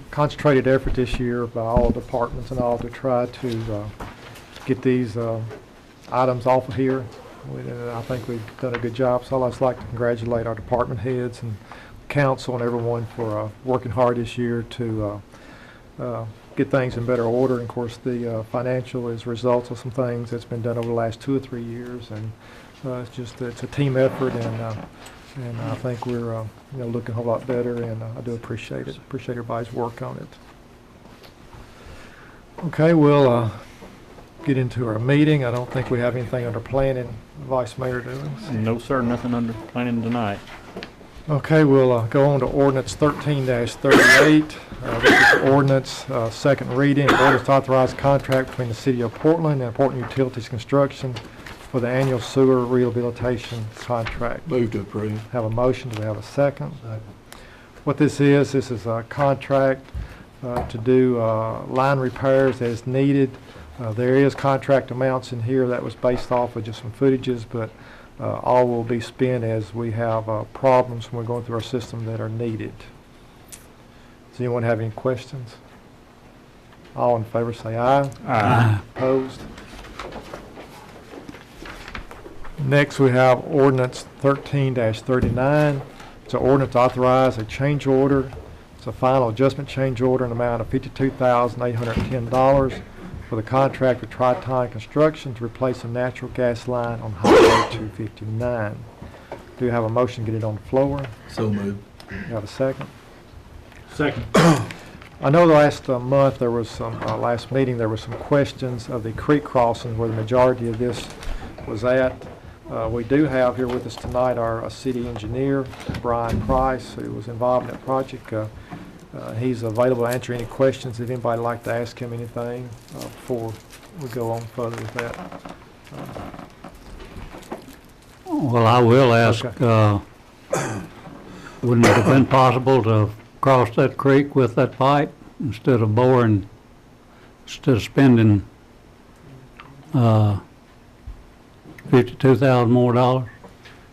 [SPEAKER 4] concentrated effort this year by all departments and all to try to get these items off of here. I think we've done a good job, so I'd just like to congratulate our department heads and council and everyone for working hard this year to get things in better order. And of course, the financial is results of some things that's been done over the last 2 or 3 years, and it's a team effort, and I think we're looking a whole lot better, and I do appreciate it. Appreciate everybody's work on it. Okay, we'll get into our meeting. I don't think we have anything under planning, Vice Mayor, do we?
[SPEAKER 6] No, sir, nothing under planning tonight.
[SPEAKER 4] Okay, we'll go on to ordinance 13-38. This is ordinance, second reading. Ordinance to authorize contract between the City of Portland and Portland Utilities Construction for the annual sewer rehabilitation contract.
[SPEAKER 3] Move to approve.
[SPEAKER 4] Have a motion. Do we have a second? Second. What this is a contract to do line repairs as needed. There is contract amounts in here that was based off of just some footages, but all will be spent as we have problems when we're going through our system that are needed. Is Does anyone have any questions? All in favor say aye.
[SPEAKER 2] Aye.
[SPEAKER 4] Opposed? Next, we have ordinance 13-39. It's an ordinance to authorize a change order. It's a final adjustment change order in the amount of $52,810 for the contract with Tri-Town Construction to replace a natural gas line on Highway 259. Do you have a motion to get it on the floor?
[SPEAKER 3] So moved.
[SPEAKER 4] You have a second?
[SPEAKER 6] Second.
[SPEAKER 4] I know last month there was some, last meeting, there were some questions of the creek crossing where the majority of this was at. We do have here with us tonight our city engineer, Brian Price, who was involved in that project. He's available to answer any questions if anybody would like to ask him anything before we go on further with that.
[SPEAKER 2] Well, I will ask,
[SPEAKER 4] Okay.
[SPEAKER 2] wouldn't it have been possible to cross that creek with that pipe instead of boring, instead of spending, $52,000 more dollars?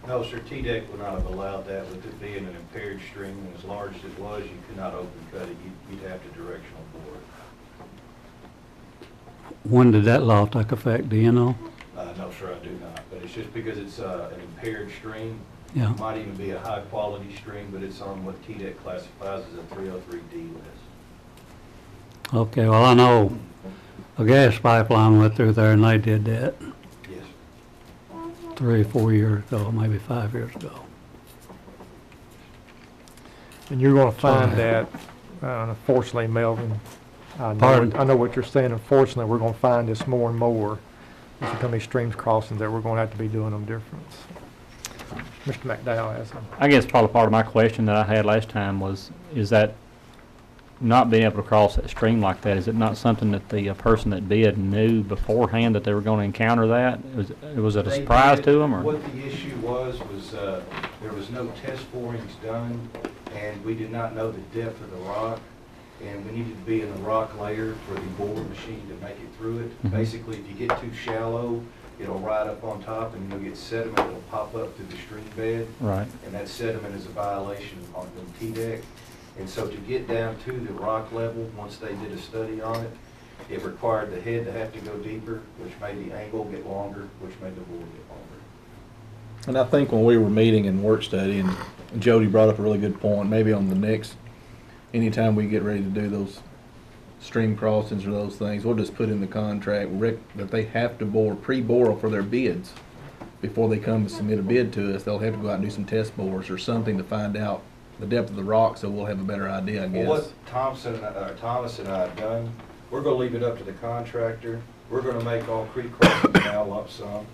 [SPEAKER 12] No, sir, TDEC would not have allowed that with it being an impaired stream, and as large as it was, you could not open cut it, you'd have to directional bore it.
[SPEAKER 2] When did that law take effect, do you know?
[SPEAKER 12] No, sir, I do not, but it's just because it's an impaired stream.
[SPEAKER 2] Yeah.
[SPEAKER 12] It might even be a high-quality stream, but it's on what TDEC classifies as a 303D list.
[SPEAKER 2] Okay, well, I know a gas pipeline went through there and they did that
[SPEAKER 12] Yes.
[SPEAKER 2] 3 or 4 years ago, maybe 5 years ago.
[SPEAKER 4] And you're going to find that, unfortunately, Melvin,
[SPEAKER 2] Pardon?
[SPEAKER 4] I know what you're saying. Unfortunately, we're going to find this more and more. There's going to be streams crossings that we're going to have to be doing them different. Mr. McDowell has some.
[SPEAKER 13] I guess probably part of my question that I had last time was, is that not being able to cross that stream like that, is it not something that the person that bid knew beforehand that they were going to encounter that? Was it a
[SPEAKER 12] They
[SPEAKER 13] surprise
[SPEAKER 12] did.
[SPEAKER 13] to them, or?
[SPEAKER 12] What the issue was there was no test borings done, and we did not know the depth of the rock, and we needed to be in the rock layer for the bore machine to make it through it.
[SPEAKER 13] Mhm.
[SPEAKER 12] Basically, if you get too shallow, it'll ride up on top, and you'll get sediment that'll pop up through the stream bed.
[SPEAKER 13] Right.
[SPEAKER 12] And that sediment is a violation on the TDEC. And so to get down to the rock level, once they did a study on it, it required the head to have to go deeper, which made the angle get longer, which made the bore get longer.
[SPEAKER 3] And I think when we were meeting in work study, and Jody brought up a really good point, maybe on the next, anytime we get ready to do those stream crossings or those things, we'll just put in the contract that they have to bore, pre-bore for their bids. Before they come to submit a bid to us, they'll have to go out and do some test bores or something to find out the depth of the rock, so we'll have a better idea, I guess.
[SPEAKER 12] Well, what Thomas and I have done, we're gonna leave it up to the contractor. We're gonna make all creek crossings now lump sum,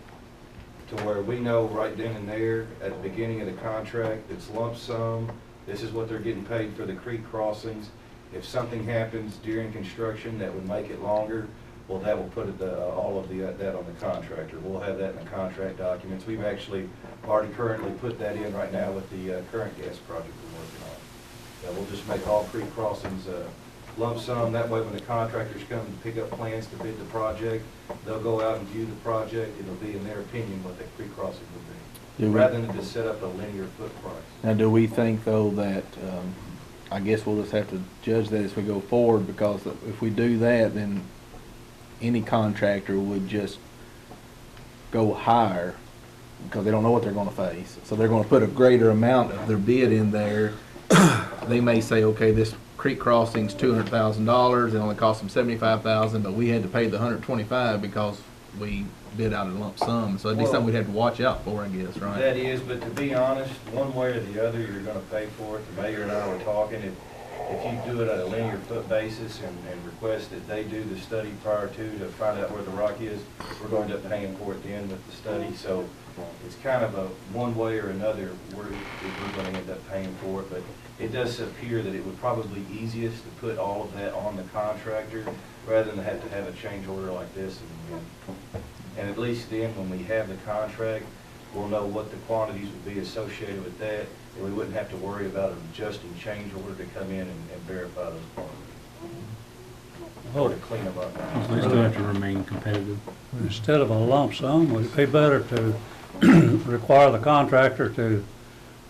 [SPEAKER 12] to where we know right then and there, at the beginning of the contract, it's lump sum. This is what they're getting paid for the creek crossings. If something happens during construction that would make it longer, well, that will put all of that on the contractor. We'll have that in the contract documents. We've actually already currently put that in right now with the current gas project we're working on. That we'll just make all creek crossings lump sum. That way, when the contractors come to pick up plans to bid the project, they'll go out and view the project. It'll be in their opinion what that creek crossing would be, rather than just set up a linear foot price.
[SPEAKER 3] Now, do we think, though, that, I guess we'll just have to judge that as we go forward, because if we do that, then any contractor would just go higher, because they don't know what they're going to face. So they're going to put a greater amount of their bid in there. They may say, okay, this creek crossing's $200,000, it only cost them $75,000, but we had to pay the $125 because we bid out a lump sum. So it'd be something we'd have to watch out for, I guess, right?
[SPEAKER 12] That is, but to be honest, one way or the other, you're gonna pay for it. The mayor and I were talking, if you do it at a linear foot basis and request that they do the study prior to find out where the rock is, we're going to end up paying for it then with the study. So it's kind of a one way or another, we're going to end up paying for it. But it does appear that it would probably be easiest to put all of that on the contractor rather than have to have a change order like this. And at least then, when we have the contract, we'll know what the quantities would be associated with that, and we wouldn't have to worry about an adjusting change order to come in and verify those quantities. Or to clean them up.
[SPEAKER 13] We still have to remain competitive.
[SPEAKER 2] Instead of a lump sum, would it be better to require the contractor to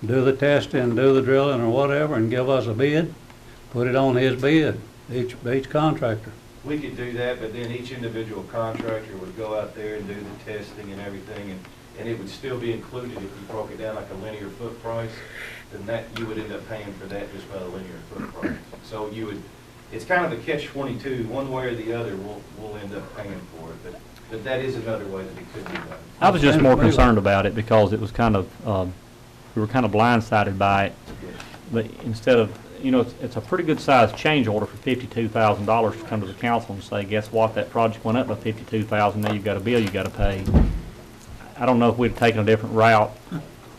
[SPEAKER 2] do the testing, do the drilling or whatever, and give us a bid? Put it on his bid, each contractor.
[SPEAKER 12] We could do that, but then each individual contractor would go out there and do the testing and everything, and it would still be included if you broke it down like a linear foot price, then that, you would end up paying for that just by the linear foot price. So you would, it's kind of a catch-22, one way or the other, we'll end up paying for it, but that is another way that it could be done.
[SPEAKER 13] I was just more concerned about it because it was kind of, we were kind of blindsided by it. But instead of, you know, it's a pretty good sized change order for $52,000 to come to the council and say, guess what, that project went up by $52,000, now you've got a bill you got to pay. I don't know if we'd have taken a different route,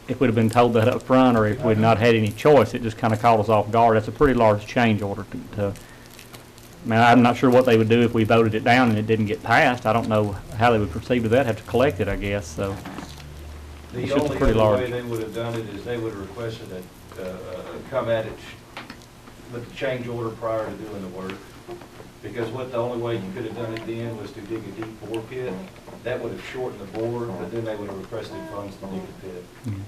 [SPEAKER 13] if we'd have been told that up front, or if we'd not had any choice. It just kind of caught us off guard. That's a pretty large change order to I mean, I'm not sure what they would do if we voted it down and it didn't get passed. I don't know how they would proceed with that, have to collect it, I guess, so.
[SPEAKER 12] The
[SPEAKER 13] It's
[SPEAKER 12] only
[SPEAKER 13] pretty
[SPEAKER 12] other
[SPEAKER 13] large.
[SPEAKER 12] way they would have done it is they would have requested come at it with the change order prior to doing the work. Because the only way you could have done it then was to dig a deep bore pit. That would have shortened the bore, but then they would have requested funds to dig the pit.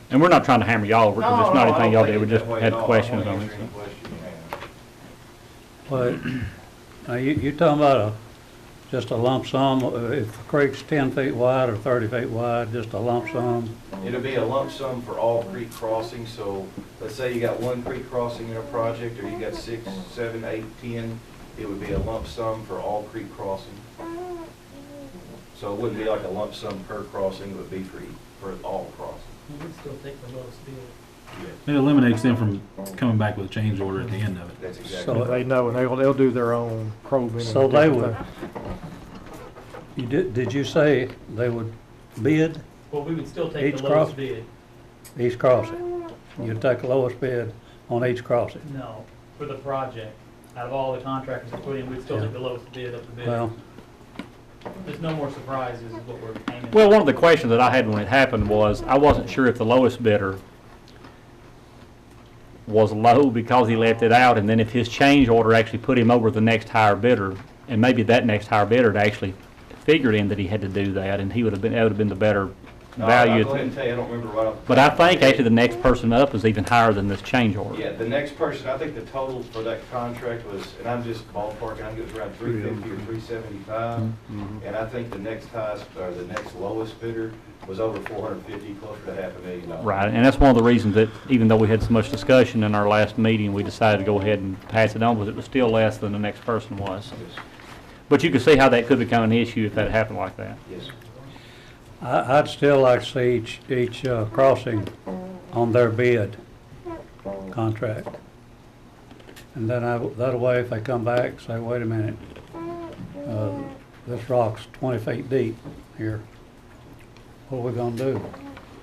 [SPEAKER 13] And we're not trying to hammer y'all over it, 'cause it's not anything y'all did, we just had questions on it.
[SPEAKER 12] Answer any question you have.
[SPEAKER 2] But, now, you talking about just a lump sum, if the creek's 10 feet wide or 30 feet wide, just a lump sum?
[SPEAKER 12] It'll be a lump sum for all creek crossings, so let's say you got one creek crossing in a project, or you got 6, 7, 8, 10, it would be a lump sum for all creek crossings. So it wouldn't be like a lump sum per crossing, it would be for all crossings.
[SPEAKER 14] You would still take the lowest bid.
[SPEAKER 3] It eliminates them from coming back with a change order at the end of it.
[SPEAKER 12] That's exactly
[SPEAKER 2] So
[SPEAKER 12] right.
[SPEAKER 4] They know, and they'll do their own probing. and
[SPEAKER 2] So they
[SPEAKER 4] different
[SPEAKER 2] would,
[SPEAKER 4] things.
[SPEAKER 2] did you say they would bid
[SPEAKER 14] Well, we would still take
[SPEAKER 2] Each
[SPEAKER 14] the lowest
[SPEAKER 2] cross?
[SPEAKER 14] bid.
[SPEAKER 2] each crossing? You'd take the lowest bid on each crossing?
[SPEAKER 14] No, for the project. Out of all the contractors that put in, we'd still take the lowest bid of the bid.
[SPEAKER 2] Well,
[SPEAKER 14] There's no more surprises is what we're aiming.
[SPEAKER 13] Well, one of the questions that I had when it happened was, I wasn't sure if the lowest bidder was low because he left it out, and then if his change order actually put him over the next higher bidder, and maybe that next higher bidder had actually figured in that he had to do that, and that would have been the better
[SPEAKER 12] No, I'll
[SPEAKER 13] value.
[SPEAKER 12] go ahead and tell you, I don't remember right off the
[SPEAKER 13] But I
[SPEAKER 12] top of my
[SPEAKER 13] think
[SPEAKER 12] head.
[SPEAKER 13] actually the next person up is even higher than this change order.
[SPEAKER 12] Yeah, the next person, I think the total for that contract was, and I'm just ballparking, I think it was around 350 or 375. And I think the next highest, or the next lowest bidder was over 450, closer to $500,000.
[SPEAKER 13] Right, and that's one of the reasons that even though we had so much discussion in our last meeting, we decided to go ahead and pass it on, was it was still less than the next person was.
[SPEAKER 12] Yes,
[SPEAKER 13] But you could see how that could become an issue if that happened like that.
[SPEAKER 12] yes.
[SPEAKER 2] I'd still like to see each crossing on their bid contract. And then that way, if they come back, say, wait a minute, this rock's 20 feet deep here. What are we gonna do?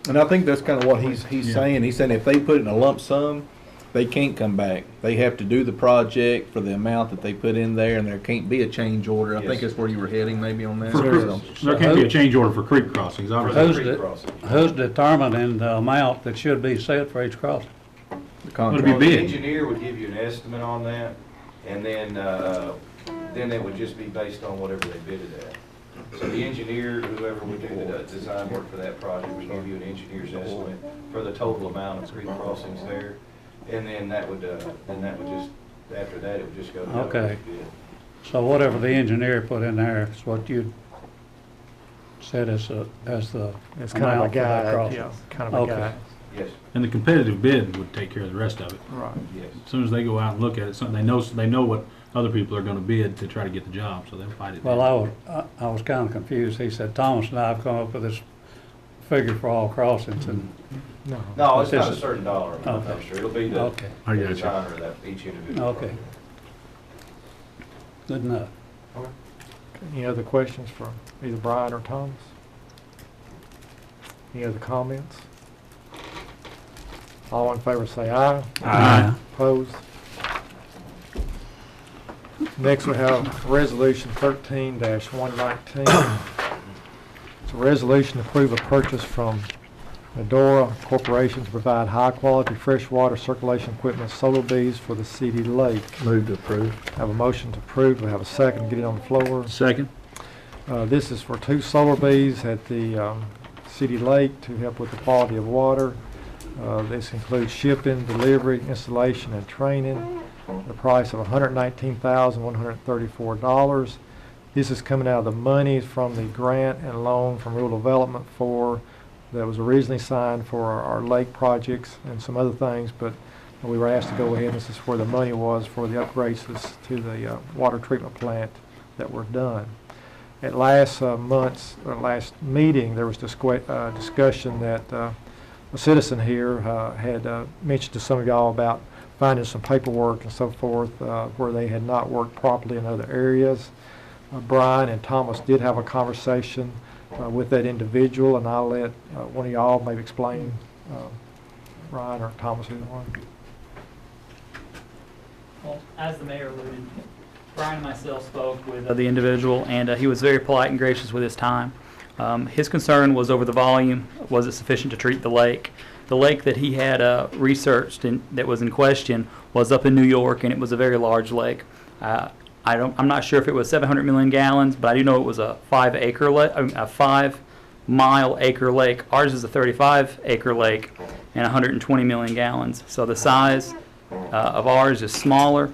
[SPEAKER 3] And I think that's kind of what he's saying. He's saying if they put it in a lump sum, they can't come back. They have to do the project for the amount that they put in there, and there can't be a change order. I think
[SPEAKER 12] Yes.
[SPEAKER 3] that's where you were heading, maybe on that.
[SPEAKER 2] There can't be a
[SPEAKER 3] change order for creek crossings,
[SPEAKER 12] For the
[SPEAKER 2] Who's
[SPEAKER 12] creek
[SPEAKER 2] the-
[SPEAKER 12] crossing.
[SPEAKER 2] Who's determining the amount that should be set for each crossing?
[SPEAKER 12] Well, the engineer would give you an estimate on that, and then it would just be based on whatever they bid it at. So the engineer, whoever would do the design work for that project, would give you an engineer's estimate for the total amount of creek crossings there. And then that would just, after that, it would just go to the
[SPEAKER 2] Okay.
[SPEAKER 12] bid.
[SPEAKER 2] So whatever the engineer put in there is what you said as the
[SPEAKER 4] It's kind of a
[SPEAKER 2] amount for that
[SPEAKER 4] guide,
[SPEAKER 2] crossing.
[SPEAKER 4] yeah, kind of a
[SPEAKER 2] Okay.
[SPEAKER 4] guide.
[SPEAKER 12] Yes,
[SPEAKER 3] And the competitive bid would take care of the rest of it.
[SPEAKER 4] Right.
[SPEAKER 12] yes.
[SPEAKER 3] As soon as they go out and look at it, something they know what other people are gonna bid to try to get the job, so they'll fight it.
[SPEAKER 2] Well, I was kind of confused. He said, Thomas and I have come up with this figure for all crossings, and
[SPEAKER 4] No.
[SPEAKER 12] No, it's
[SPEAKER 2] This
[SPEAKER 12] not a
[SPEAKER 2] is-
[SPEAKER 12] certain dollar amount, I'm
[SPEAKER 2] Okay.
[SPEAKER 12] sure. It'll be the
[SPEAKER 2] Okay.
[SPEAKER 3] I
[SPEAKER 12] the
[SPEAKER 3] got you.
[SPEAKER 12] designer of that, each individual.
[SPEAKER 2] Okay. Good enough.
[SPEAKER 4] Any other questions from either Brian or Thomas? Any other comments? All in favor say aye.
[SPEAKER 2] Aye.
[SPEAKER 4] Opposed? Next, we have Resolution 13-119. It's a resolution to approve a purchase from Medora Corporation to provide high-quality freshwater circulation equipment, solar bees for the city lake.
[SPEAKER 3] Move to approve.
[SPEAKER 4] Have a motion to approve. We have a second. Get it on the floor.
[SPEAKER 3] Second.
[SPEAKER 4] This is for 2 solar bees at the city lake to help with the quality of water. This includes shipping, delivery, installation, and training. the price of $119,134. This is coming out of the money from the grant and loan from Rural Development that was originally signed for our lake projects and some other things, but we were asked to go ahead. This is where the money was for the upgrades to the water treatment plant that were done. At last meeting, there was discussion that a citizen here had mentioned to some of y'all about finding some paperwork and so forth where they had not worked properly in other areas. Brian and Thomas did have a conversation with that individual, and I'll let one of y'all maybe explain, Brian or Thomas, either one.
[SPEAKER 14] Well, as the mayor alluded, Brian and myself spoke with the individual, and he was very polite and gracious with his time. His concern was over the volume. Was it sufficient to treat the lake? The lake that he had researched and that was in question was up in New York, and it was a very large lake. I'm not sure if it was 700 million gallons, but I do know it was a 5-mile acre lake. Ours is a 35-acre lake and 120 million gallons. So the size of ours is smaller.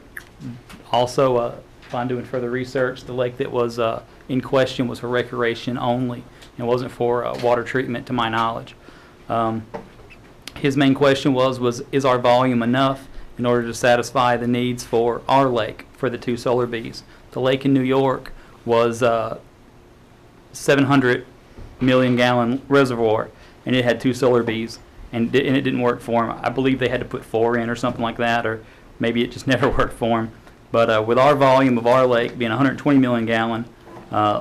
[SPEAKER 14] Also, upon doing further research, the lake that was in question was for recreation only. It wasn't for water treatment, to my knowledge. His main question was is our volume enough in order to satisfy the needs for our lake, for the 2 solar bees? The lake in New York was a 700 million gallon reservoir, and it had 2 solar bees, and it didn't work for them. I believe they had to put 4 in or something like that, or maybe it just never worked for them. But with our volume of our lake being a 120 million gallon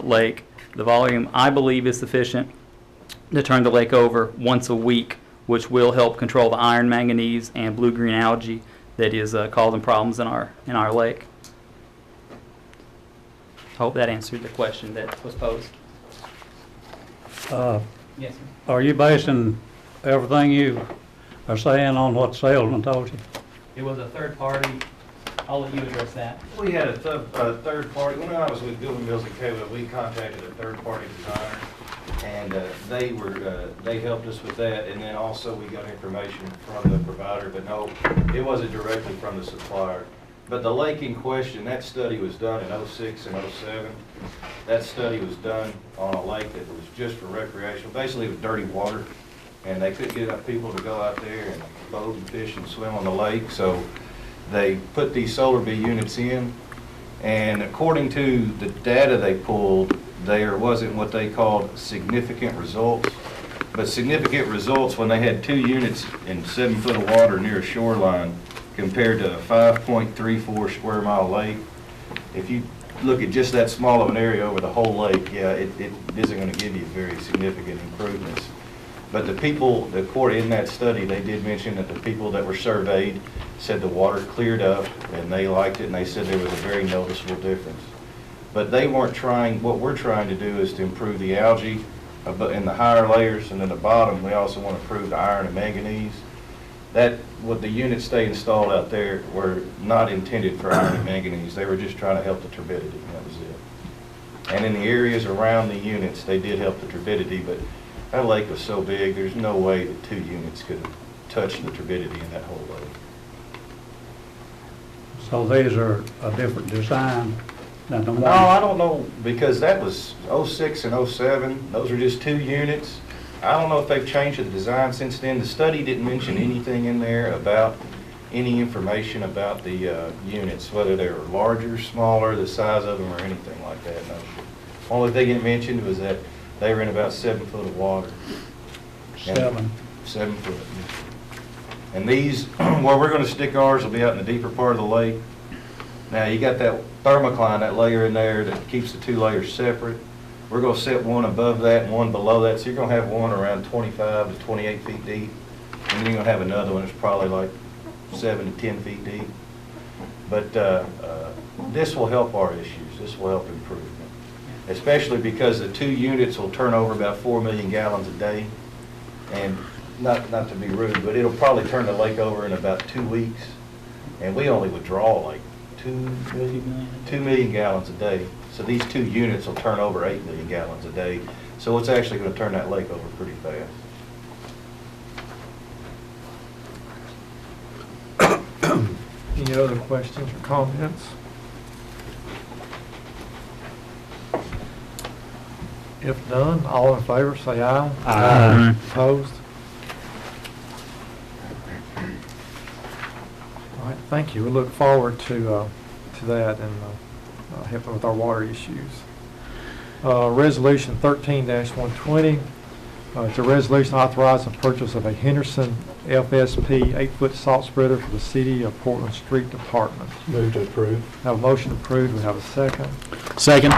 [SPEAKER 14] lake, the volume I believe is sufficient to turn the lake over once a week, which will help control the iron, manganese, and blue-green algae that is causing problems in our lake. I hope that answered the question that was posed. Yes, sir.
[SPEAKER 2] Are you basing everything you are saying on what the salesman told you?
[SPEAKER 14] It was a third party. I'll let you address that.
[SPEAKER 12] We had a third party, when I was with Goodwin Mills and Caleb, we contacted a third party designer, and they helped us with that, and then also we got information from the provider, but no, it wasn't directly from the supplier. But the lake in question, that study was done in '06 and '07. That study was done on a lake that was just for recreational. Basically, it was dirty water, and they couldn't get enough people to go out there and boat and fish and swim on the lake, so they put these solar bee units in, and according to the data they pulled, there wasn't what they called significant results. But significant results when they had 2 units in 7 foot of water near a shoreline compared to a 5.34 square mile lake. If you look at just that small of an area over the whole lake, yeah, it isn't going to give you very significant improvements. But the people, in that study, they did mention that the people that were surveyed said the water cleared up and they liked it, and they said there was a very noticeable difference. But they weren't trying, what we're trying to do is to improve the algae in the higher layers, and then the bottom we also want to improve the iron and manganese. What the units they installed out there were not intended for iron and manganese. They were just trying to help the turbidity, and that was it. And in the areas around the units, they did help the turbidity, but that lake was so big, there's no way that 2 units could have touched the turbidity in that whole lake.
[SPEAKER 2] So these are a different design than the one?
[SPEAKER 12] No, I don't know, because that was '06 and '07. Those were just 2 units. I don't know if they've changed the design since then. The study didn't mention anything in there about any information about the units, whether they were larger, smaller, the size of them, or anything like that. No. Only thing it mentioned was that they were in about 7 foot of water.
[SPEAKER 2] 7
[SPEAKER 12] foot. And these, where we're going to stick ours, will be out in the deeper part of the lake. Now you got that thermocline, that layer in there that keeps the 2 layers separate. We're going to set one above that and one below that, so you're going to have one around 25 to 28 feet deep, and then you're going to have another one that's probably like 7 to 10 feet deep. But this will help our issues. This will help improve them, especially because the 2 units will turn over about 4 million gallons a day. And not to be rude, but it'll probably turn the lake over in about 2 weeks, and we only withdraw like 2 million gallons a day. So these 2 units will turn over 8 million gallons a day. So it's actually going to turn that lake over pretty fast.
[SPEAKER 4] Any other questions or comments? If none, all in favor, say aye.
[SPEAKER 13] Aye.
[SPEAKER 4] Opposed? All right, thank you. We look forward to that and helping with our water issues. Resolution 13-120. It's a resolution authorizing purchase of a Henderson FSP 8-foot salt spreader for the City of Portland Street Department.
[SPEAKER 3] Move to approve.
[SPEAKER 4] Have a motion approved. We have a second.
[SPEAKER 3] Second.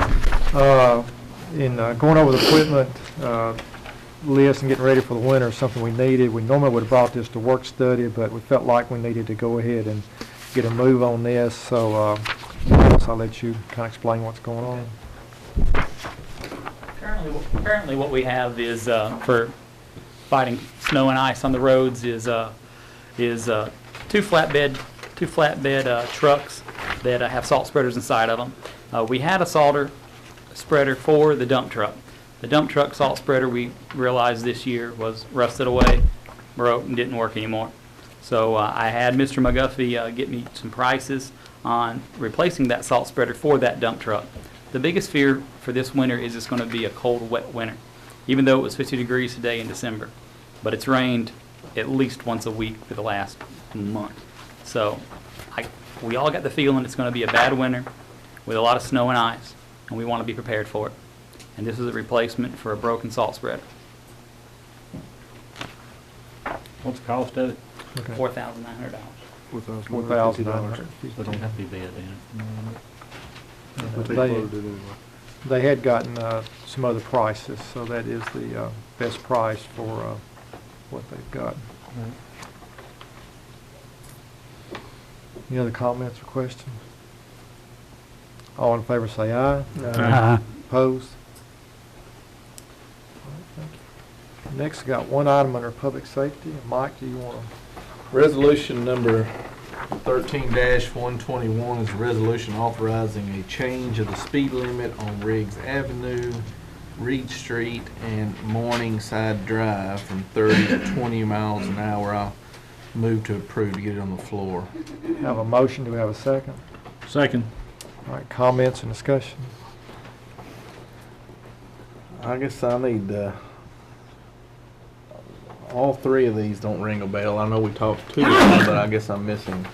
[SPEAKER 4] In going over the equipment list and getting ready for the winter, something we needed. We normally would have brought this to work study, but we felt like we needed to go ahead and get a move on this. So I'll let you kind of explain what's going on.
[SPEAKER 14] Currently what we have is, for fighting snow and ice on the roads is two flatbed trucks that have salt spreaders inside of them. We had a salter spreader for the dump truck. The dump truck salt spreader, we realized this year, was rusted away, broke, and didn't work anymore. So I had Mr. McGuffey get me some prices on replacing that salt spreader for that dump truck. The biggest fear for this winter is it's going to be a cold, wet winter, even though it was 50 degrees today in December. But it's rained at least once a week for the last month. So we all got the feeling it's going to be a bad winter with a lot of snow and ice, and we want to be prepared for it. And this is a replacement for a broken salt spreader.
[SPEAKER 13] What's the cost of it?
[SPEAKER 4] Okay.
[SPEAKER 14] $4,900.
[SPEAKER 4] $4,950.
[SPEAKER 13] So it don't have to be bad then.
[SPEAKER 4] They had gotten some other prices, so that is the best price for what they've got. Any other comments or questions? All in favor say aye.
[SPEAKER 2] Aye.
[SPEAKER 4] Opposed? All right, thank you. Next, we got one item under public safety. Mike, do you want to?
[SPEAKER 3] Resolution number 13-121 is a resolution authorizing a change of the speed limit on Riggs Avenue, Reed Street, and Morningside Drive from 30 to 20 miles an hour. I'll move to approve to get it on the floor.
[SPEAKER 4] Have a motion. Do we have a second?
[SPEAKER 2] Second.
[SPEAKER 4] All right, comments and discussion.
[SPEAKER 3] I guess I need, all three of these don't ring a bell. I know we talked two of them, but I guess I'm missing.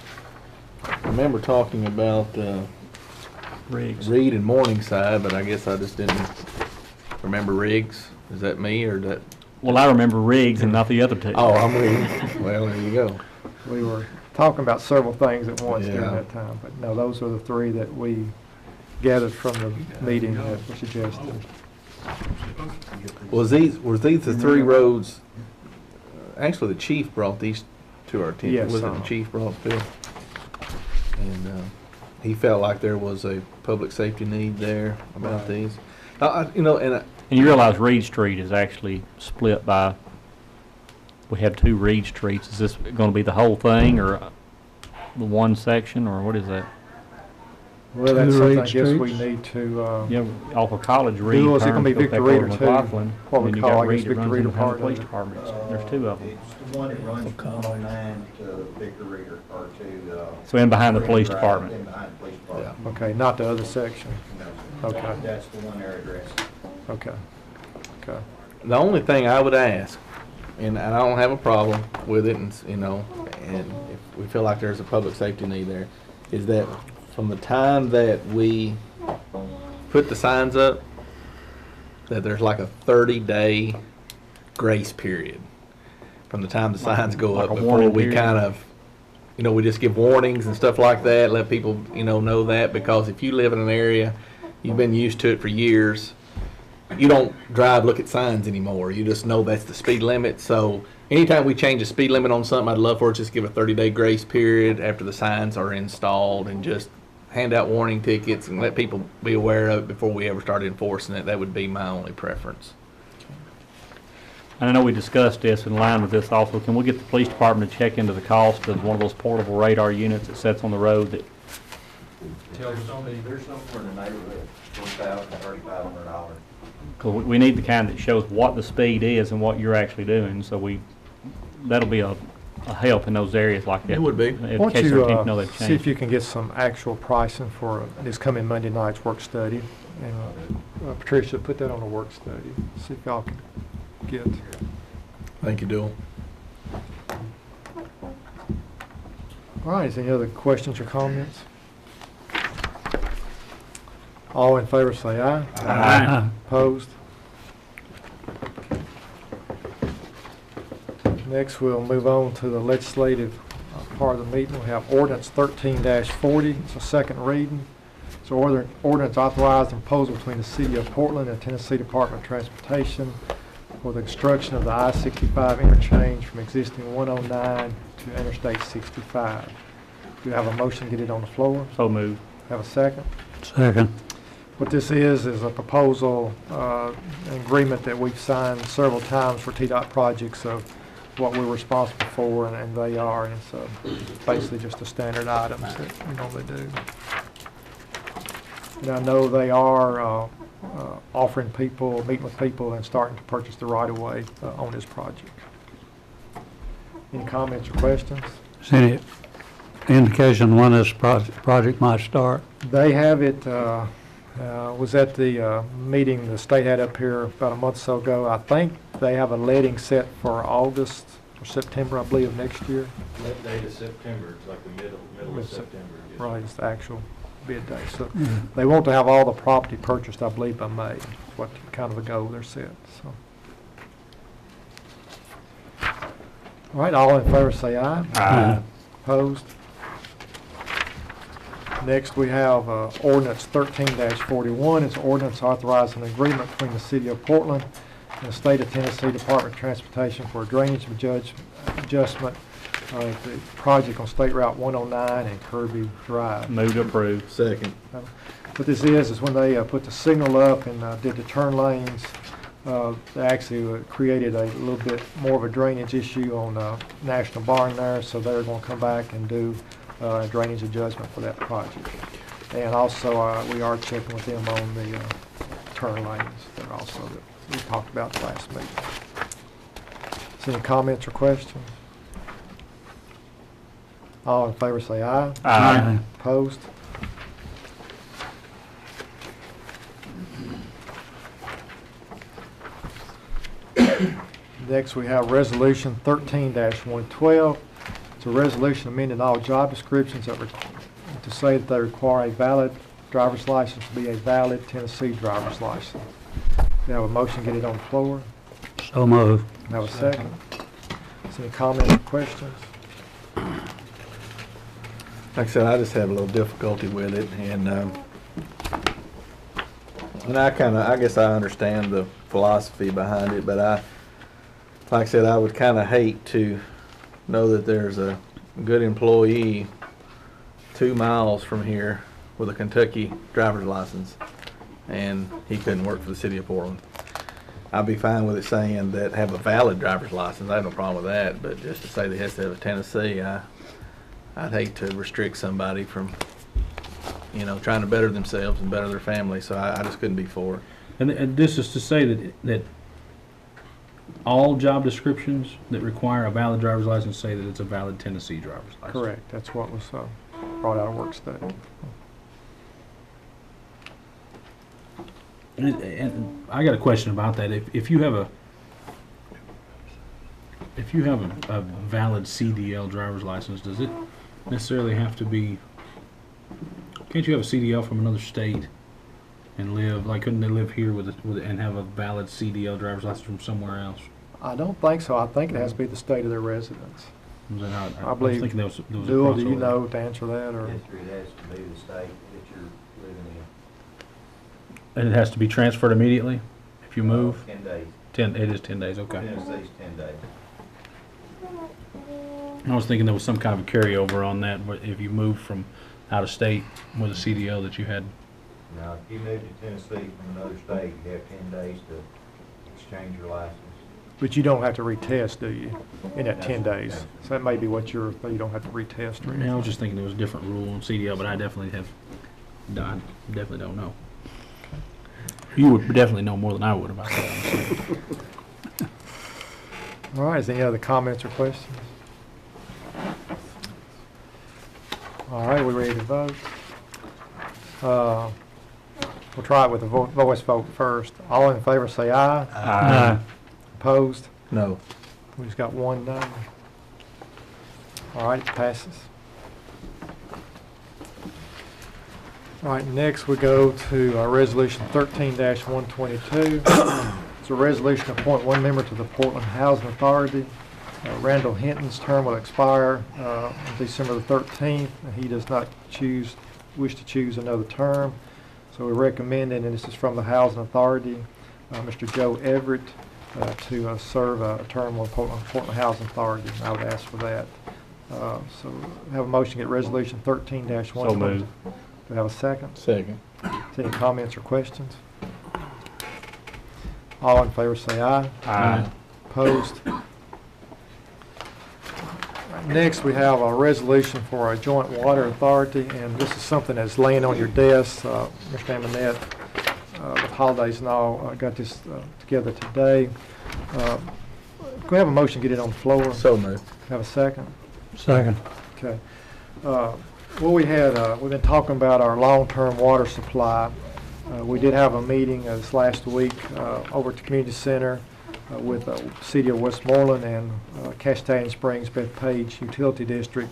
[SPEAKER 3] I remember talking about
[SPEAKER 13] Riggs.
[SPEAKER 3] Reed and Morningside, but I guess I just didn't remember Riggs. Is that me or that?
[SPEAKER 13] Well, I remember Riggs and not the other two.
[SPEAKER 3] Oh, I'm Reed. Well, there you go.
[SPEAKER 4] We were talking about several things at once during
[SPEAKER 3] Yeah.
[SPEAKER 4] that time, but no, those are the three that we gathered from the meeting that were suggested.
[SPEAKER 3] Were these the three roads? Actually, the chief brought these to our attention.
[SPEAKER 4] Yes,
[SPEAKER 3] Wasn't the chief brought Bill? And he felt like there was a public safety need there about these.
[SPEAKER 13] And you realize Reed Street is actually split by, we have two Reed Streets. Is this going to be the whole thing or the one section or what is that?
[SPEAKER 4] Well, that's
[SPEAKER 2] Two
[SPEAKER 4] something I
[SPEAKER 2] Reed
[SPEAKER 4] guess we
[SPEAKER 2] Streets?
[SPEAKER 4] need to,
[SPEAKER 13] Yeah, off of College Reed.
[SPEAKER 4] Bill, is it gonna be
[SPEAKER 13] turns, goes
[SPEAKER 4] Victor
[SPEAKER 13] back
[SPEAKER 4] Reed
[SPEAKER 13] over
[SPEAKER 4] or
[SPEAKER 13] to
[SPEAKER 4] two?
[SPEAKER 13] McLaughlin,
[SPEAKER 4] What we
[SPEAKER 13] and you
[SPEAKER 4] call,
[SPEAKER 13] got
[SPEAKER 4] I guess,
[SPEAKER 13] Reed that
[SPEAKER 4] Victor
[SPEAKER 13] runs
[SPEAKER 4] Reed
[SPEAKER 13] in
[SPEAKER 4] or
[SPEAKER 13] behind
[SPEAKER 4] part
[SPEAKER 13] the
[SPEAKER 4] of
[SPEAKER 13] police
[SPEAKER 4] it?
[SPEAKER 13] department. There's two of them.
[SPEAKER 11] It's the one that runs from 109 to Victor Reader, or to,
[SPEAKER 13] So in behind the police department.
[SPEAKER 11] In behind the police department.
[SPEAKER 4] okay, not the other section.
[SPEAKER 11] No.
[SPEAKER 4] Okay.
[SPEAKER 11] That's the one they're addressing.
[SPEAKER 4] Okay. Okay.
[SPEAKER 3] The only thing I would ask, and I don't have a problem with it, and if we feel like there's a public safety need there, is that from the time that we put the signs up, that there's like a 30-day grace period from the time the signs go
[SPEAKER 13] like
[SPEAKER 3] up
[SPEAKER 13] a
[SPEAKER 3] before
[SPEAKER 13] warning
[SPEAKER 3] we
[SPEAKER 13] period?
[SPEAKER 3] kind of, we just give warnings and stuff like that, let people, know that, because if you live in an area, you've been used to it for years, you don't look at signs anymore. You just know that's the speed limit. So anytime we change the speed limit on something, I'd love for it to just give a 30-day grace period after the signs are installed and just hand out warning tickets and let people be aware of it before we ever start enforcing it. That would be my only preference.
[SPEAKER 13] And I know we discussed this in line with this also. Can we get the police department to check into the cost of one of those portable radar units that sits on the road that
[SPEAKER 11] There's somewhere in the neighborhood, $4,000, $3,500.
[SPEAKER 13] Because we need the kind that shows what the speed is and what you're actually doing. So that'll be a a help in those areas like that.
[SPEAKER 3] It would be.
[SPEAKER 13] In
[SPEAKER 4] Why don't
[SPEAKER 13] case
[SPEAKER 4] you,
[SPEAKER 13] their teams know they've
[SPEAKER 4] see if
[SPEAKER 13] changed.
[SPEAKER 4] you can get some actual pricing for this coming Monday night's work study. And Patricia, put that on the work study. See if y'all can get.
[SPEAKER 3] Thank you, Dewell.
[SPEAKER 4] All right, is there any other questions or comments? All in favor say aye.
[SPEAKER 2] Aye.
[SPEAKER 4] Opposed? Next, we'll move on to the legislative part of the meeting. We have ordinance 13-40. It's a second reading. It's an ordinance authorizing proposal between the City of Portland and Tennessee Department of Transportation for the construction of the I-65 interchange from existing 109 to Interstate 65. Do you have a motion to get it on the floor?
[SPEAKER 13] So moved.
[SPEAKER 4] Have a second?
[SPEAKER 2] Second.
[SPEAKER 4] What this is a proposal, an agreement that we've signed several times for TDOT projects of what we're responsible for, and they are, and so basically just the standard items that we normally do. And I know they are offering people, meeting with people, and starting to purchase the right-of-way on this project. Any comments or questions?
[SPEAKER 2] Is any indication when this project might start?
[SPEAKER 4] They have it, was at the meeting the state had up here about a month or so ago. I think they have a letting set for August or September, I believe, of next year.
[SPEAKER 12] That date is September, it's like the middle of September. yes.
[SPEAKER 4] Right, it's the actual bid day. So they want to have all the property purchased, I believe, by May. What kind of a goal they're set, so. All right, all in favor say aye.
[SPEAKER 2] Aye.
[SPEAKER 4] Opposed? Next, we have ordinance 13-41. It's an ordinance authorizing an agreement between the City of Portland and the State of Tennessee Department of Transportation for a drainage adjustment of the project on State Route 109 and Kirby Drive.
[SPEAKER 13] Move to approve.
[SPEAKER 3] Second.
[SPEAKER 4] What this is when they put the signal up and did the turn lanes, they actually created a little bit more of a drainage issue on National Barn there, so they're going to come back and do a drainage adjustment for that project. And also, we are checking with them on the turn lanes that also that we talked about last meeting. So any comments or questions? All in favor say aye.
[SPEAKER 2] Aye.
[SPEAKER 4] Opposed? Next, we have Resolution 13-112. It's a resolution amending all job descriptions to say that they require a valid driver's license to be a valid Tennessee driver's license. You have a motion, get it on the floor.
[SPEAKER 2] So moved.
[SPEAKER 4] Have a second. Is any comments or questions?
[SPEAKER 3] Like I said, I just have a little difficulty with it, and I guess I understand the philosophy behind it, but like I said, I would kind of hate to know that there's a good employee 2 miles from here with a Kentucky driver's license, and he couldn't work for the City of Portland. I'd be fine with it saying that have a valid driver's license. I have no problem with that, but just to say that he has to have a Tennessee, I'd hate to restrict somebody from, trying to better themselves and better their family, so I just couldn't be for it.
[SPEAKER 15] And this is to say that all job descriptions that require a valid driver's license say that it's a valid Tennessee driver's license.
[SPEAKER 4] Correct. That's what was brought out of work study.
[SPEAKER 15] And I got a question about that. If you have a valid CDL driver's license, does it necessarily have to be? Can't you have a CDL from another state and live? Like, couldn't they live here and have a valid CDL driver's license from somewhere else?
[SPEAKER 4] I don't think so. I think it has to be the state of their residence.
[SPEAKER 15] Is that how
[SPEAKER 4] I
[SPEAKER 15] was
[SPEAKER 4] believe.
[SPEAKER 15] thinking there was a
[SPEAKER 4] Dual, do you
[SPEAKER 15] crossover.
[SPEAKER 4] know to answer that, or?
[SPEAKER 12] It has to be the state that you're living in.
[SPEAKER 15] And it has to be transferred immediately if you move?
[SPEAKER 12] 10 days.
[SPEAKER 15] It is 10 days, okay.
[SPEAKER 12] Tennessee's 10 days.
[SPEAKER 15] I was thinking there was some kind of a carryover on that, but if you moved from out of state with a CDL that you had.
[SPEAKER 12] Now, if you move to Tennessee from another state, you have 10 days to exchange your license.
[SPEAKER 4] But you don't have to retest, do you, in that 10 days? So that may be what you don't have to retest or
[SPEAKER 15] I
[SPEAKER 4] anything.
[SPEAKER 15] was just thinking there was a different rule on CDL, but I definitely don't know. You would definitely know more than I would about that.
[SPEAKER 4] All right, is there any other comments or questions? All right, we ready to vote? We'll try it with a voice vote first. All in favor say aye.
[SPEAKER 2] Aye.
[SPEAKER 4] Opposed?
[SPEAKER 3] No.
[SPEAKER 4] We just got one no. All right, it passes. All right, next we go to Resolution 13-122. It's a resolution to appoint one member to the Portland Housing Authority. Randall Hinton's term will expire on December the 13th. He does not wish to choose another term. So we're recommending, and this is from the Housing Authority, Mr. Joe Everett to serve a term on Portland Housing Authority. And I would ask for that. So have a motion to get Resolution 13-122.
[SPEAKER 13] So moved.
[SPEAKER 4] Do we have a second?
[SPEAKER 3] Second.
[SPEAKER 4] Any comments or questions? All in favor say aye.
[SPEAKER 13] Aye.
[SPEAKER 4] Opposed? Next, we have a resolution for a joint water authority, and this is something that's laying on your desk. Mr. Amonette, with holidays and all, got this together today. Can we have a motion to get it on the floor?
[SPEAKER 3] So moved.
[SPEAKER 4] Have a second?
[SPEAKER 2] Second.
[SPEAKER 4] Okay. Well, we've been talking about our long-term water supply. We did have a meeting this last week over at the community center with the City of Westmoreland and Castagne Springs Bethpage Utility District,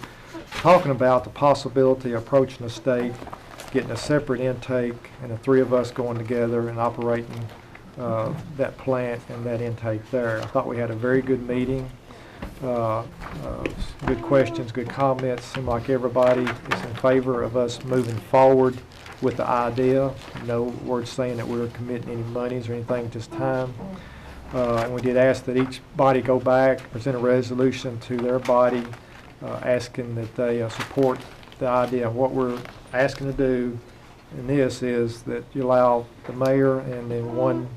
[SPEAKER 4] talking about the possibility of approaching the state, getting a separate intake, and the three of us going together and operating that plant and that intake there. I thought we had a very good meeting. Good questions, good comments. Seemed like everybody is in favor of us moving forward with the idea. No words saying that we're committing any monies or anything at this time. And we did ask that each body go back, present a resolution to their body, asking that they support the idea of what we're asking to do. And this is that you allow the mayor and then one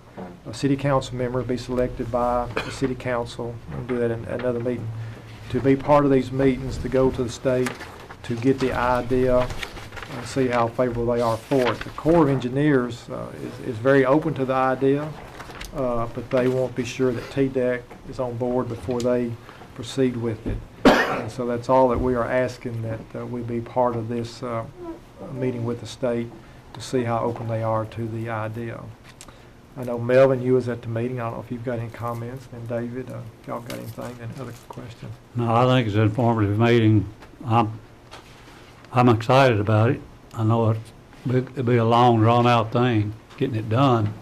[SPEAKER 4] city council member be selected by the city council, and do that in another meeting, to be part of these meetings, to go to the state, to get the idea and see how favorable they are for it. The Corps of Engineers is very open to the idea, but they won't be sure that TDEC is on board before they proceed with it. And so that's all that we are asking, that we be part of this meeting with the state to see how open they are to the idea. I know Melvin, you was at the meeting. I don't know if you've got any comments. And David, if y'all got anything, any other questions?
[SPEAKER 2] No, I think it's an informative meeting. I'm excited about it. I know it'll be a long, drawn-out thing, getting it done,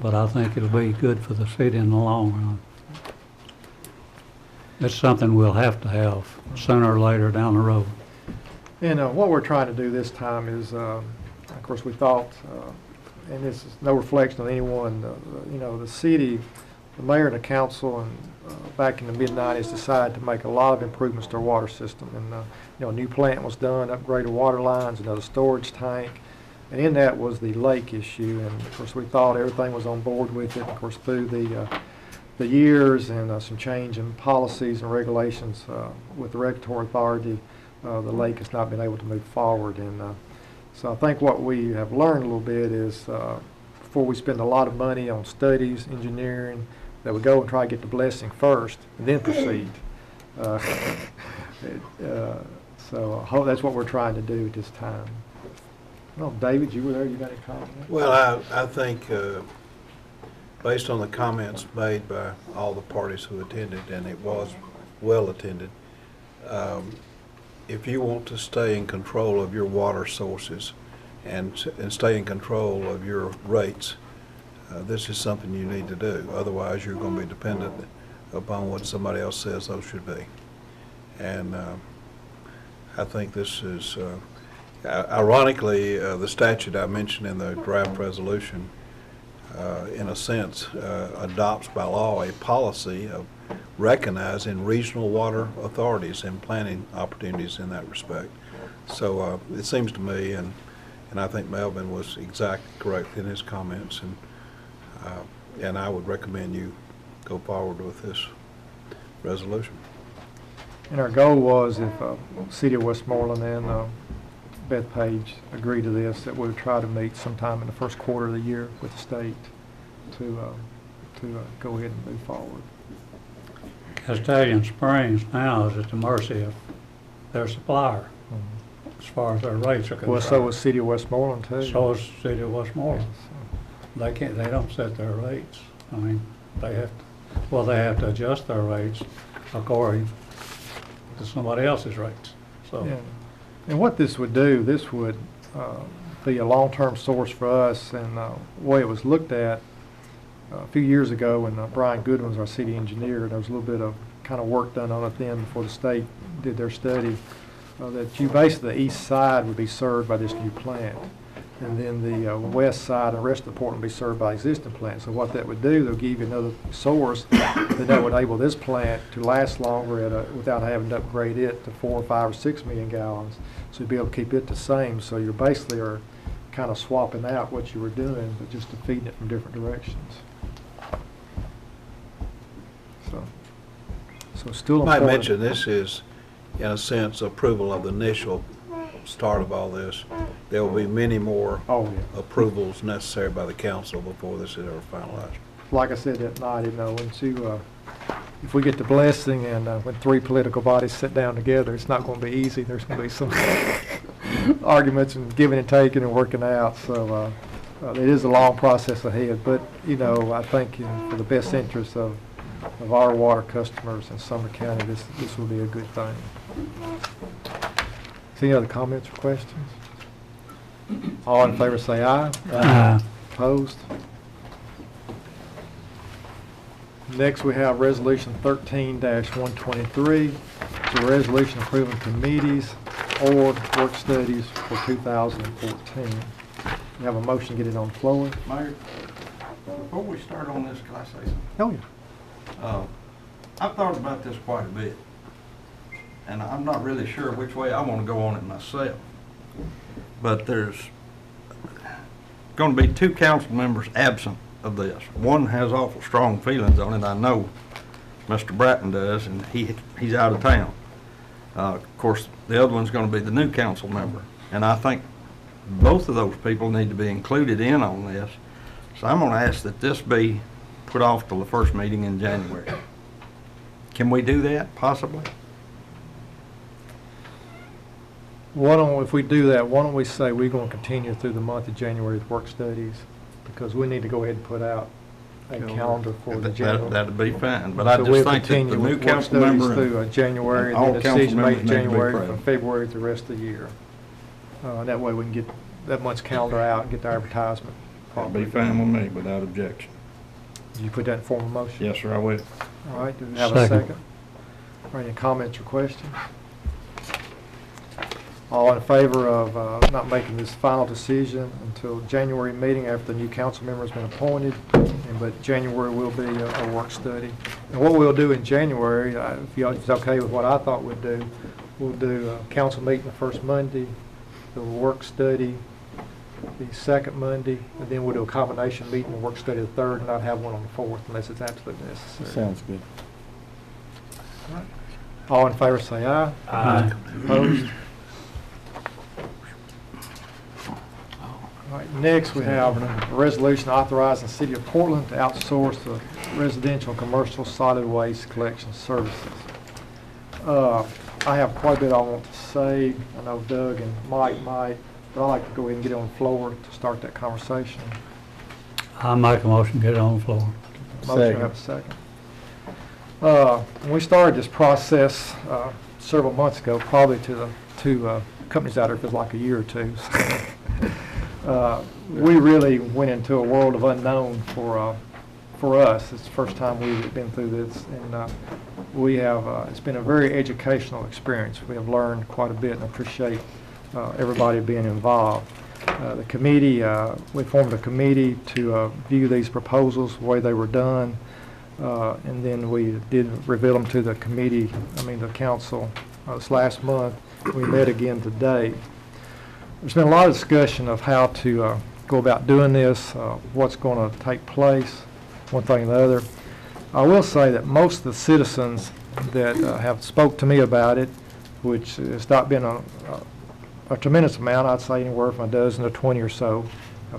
[SPEAKER 2] but I think it'll be good for the city in the long run. It's something we'll have to have sooner or later down the road.
[SPEAKER 4] And what we're trying to do this time is, of course, we thought, and this is no reflection on anyone, the city, the mayor and the council, and back in the mid-90s decided to make a lot of improvements to our water system. And, a new plant was done, upgraded water lines, another storage tank. And in that was the lake issue. And, of course, we thought everything was on board with it. Of course, through the years and some change in policies and regulations with the regulatory authority, the lake has not been able to move forward. And so I think what we have learned a little bit is before we spend a lot of money on studies, engineering, that we go and try to get the blessing first and then proceed. So I hope that's what we're trying to do at this time. Oh, David, you were there. You got any comment?
[SPEAKER 11] Well, I think based on the comments made by all the parties who attended, and it was well attended, if you want to stay in control of your water sources and stay in control of your rates, this is something you need to do. Otherwise, you're going to be dependent upon what somebody else says those should be. And I think this is, ironically, the statute I mentioned in the draft resolution, in a sense, adopts by law a policy of recognizing regional water authorities and planning opportunities in that respect. So it seems to me, and I think Melvin was exactly correct in his comments, and I would recommend you go forward with this resolution.
[SPEAKER 4] And our goal was, if City of Westmoreland and Bethpage agree to this, that we would try to meet sometime in the first quarter of the year with the state to go ahead and move forward.
[SPEAKER 2] Castagne Springs now is at the mercy of their supplier. as far as their rates are concerned.
[SPEAKER 4] Well, so was City of Westmoreland too.
[SPEAKER 2] So is City of Westmoreland. They don't set their rates. I mean, they have to adjust their rates according to somebody else's rates, so.
[SPEAKER 4] Yeah. And what this would do, this would be a long-term source for us, and the way it was looked at a few years ago when Brian Goodwin was our city engineer, there was a little bit of kind of work done on it then before the state did their study, that basically the east side would be served by this new plant. And then the west side and the rest of the port would be served by existing plants. So what that would do, they'll give you another source that would enable this plant to last longer without having to upgrade it to 4, 5, or 6 million gallons. So you'd be able to keep it the same. So you basically are kind of swapping out what you were doing, but just feeding it from different directions. So still
[SPEAKER 11] I might
[SPEAKER 4] important.
[SPEAKER 11] mention this is, in a sense, approval of the initial start of all this. There will be many more approvals necessary by the council before this is ever finalized.
[SPEAKER 4] Like I said that night, if we get the blessing and when 3 political bodies sit down together, it's not going to be easy. There's going to be some arguments and giving and taking and working out. So it is a long process ahead. But, I think for the best interest of our water customers in Sumner County, this will be a good thing. Any other comments or questions? All in favor say aye.
[SPEAKER 2] Aye.
[SPEAKER 4] Opposed? Next, we have Resolution 13-123. It's a resolution approving committees or work studies for 2014. We have a motion to get it on the floor.
[SPEAKER 16] Mayor, before we start on this, can I say something?
[SPEAKER 4] Oh, yeah.
[SPEAKER 16] I've thought about this quite a bit, and I'm not really sure which way I want to go on it myself. But there's going to be 2 council members absent of this. One has awful strong feelings on it, I know Mr. Bratton does, and he's out of town. Of course, the other one's going to be the new council member, and I think both of those people need to be included in on this. So I'm going to ask that this be put off till the first meeting in January. Can we do that, possibly?
[SPEAKER 4] If we do that, why don't we say we're going to continue through the month of January with work studies, because we need to go ahead and put out a calendar for the January.
[SPEAKER 16] That'd be fine, but I
[SPEAKER 4] So
[SPEAKER 16] just
[SPEAKER 4] we'll
[SPEAKER 16] think that
[SPEAKER 4] continue
[SPEAKER 16] the
[SPEAKER 4] with
[SPEAKER 16] new
[SPEAKER 4] work
[SPEAKER 16] council
[SPEAKER 4] studies
[SPEAKER 16] member
[SPEAKER 4] through January,
[SPEAKER 16] and all
[SPEAKER 4] and then a
[SPEAKER 16] council
[SPEAKER 4] decision made
[SPEAKER 16] members
[SPEAKER 4] in
[SPEAKER 16] need to be
[SPEAKER 4] January
[SPEAKER 16] present.
[SPEAKER 4] from February through the rest of the year. And that way we can get that month's calendar out and get the advertisement.
[SPEAKER 16] That'd be fine with me, without objection.
[SPEAKER 4] Did you put that in form of motion?
[SPEAKER 16] Yes, sir, I will.
[SPEAKER 4] All right, do we have a second? Or any comments or questions? All in favor of not making this final decision until January meeting after the new council member has been appointed, but January will be a work study. And what we'll do in January, if it's okay with what I thought we'd do, we'll do a council meeting the first Monday, the work study the second Monday, and then we'll do a combination meeting and work study the third, and not have one on the fourth unless it's absolutely necessary.
[SPEAKER 1] Sounds good.
[SPEAKER 4] All in favor say aye.
[SPEAKER 2] Aye.
[SPEAKER 4] Opposed? All right, next we have a resolution authorizing the City of Portland to outsource the residential and commercial solid waste collection services. I have quite a bit I want to say. I know Doug and Mike might, but I'd like to go ahead and get on the floor to start that conversation.
[SPEAKER 2] I make a motion, get it on the floor.
[SPEAKER 4] Motion, have a second. When we started this process several months ago, probably to the 2 companies out there, it was like a year or 2. We really went into a world of unknown for us. It's the first time we've been through this, and we have. It's been a very educational experience. We have learned quite a bit, and appreciate everybody being involved. The committee, we formed a committee to view these proposals the way they were done, and then we did reveal them to the committee. The council this last month. We met again today. There's been a lot of discussion of how to go about doing this, what's going to take place, one thing and the other. I will say that most of the citizens that have spoke to me about it, which has not been a tremendous amount, I'd say anywhere from a dozen to 20 or so,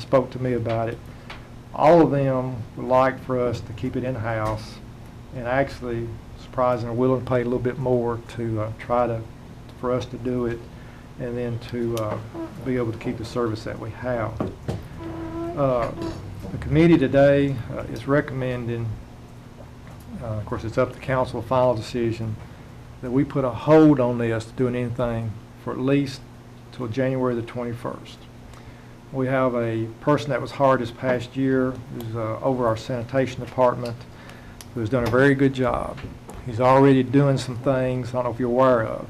[SPEAKER 4] spoke to me about it. All of them would like for us to keep it in-house, and actually, surprisingly, willing to pay a little bit more to for us to do it. and then to be able to keep the service that we have. The committee today is recommending, of course it's up to council, final decision, that we put a hold on this, doing anything for at least till January the 21st. We have a person that was hired this past year who's over our sanitation department, who's done a very good job. He's already doing some things I don't know if you're aware of.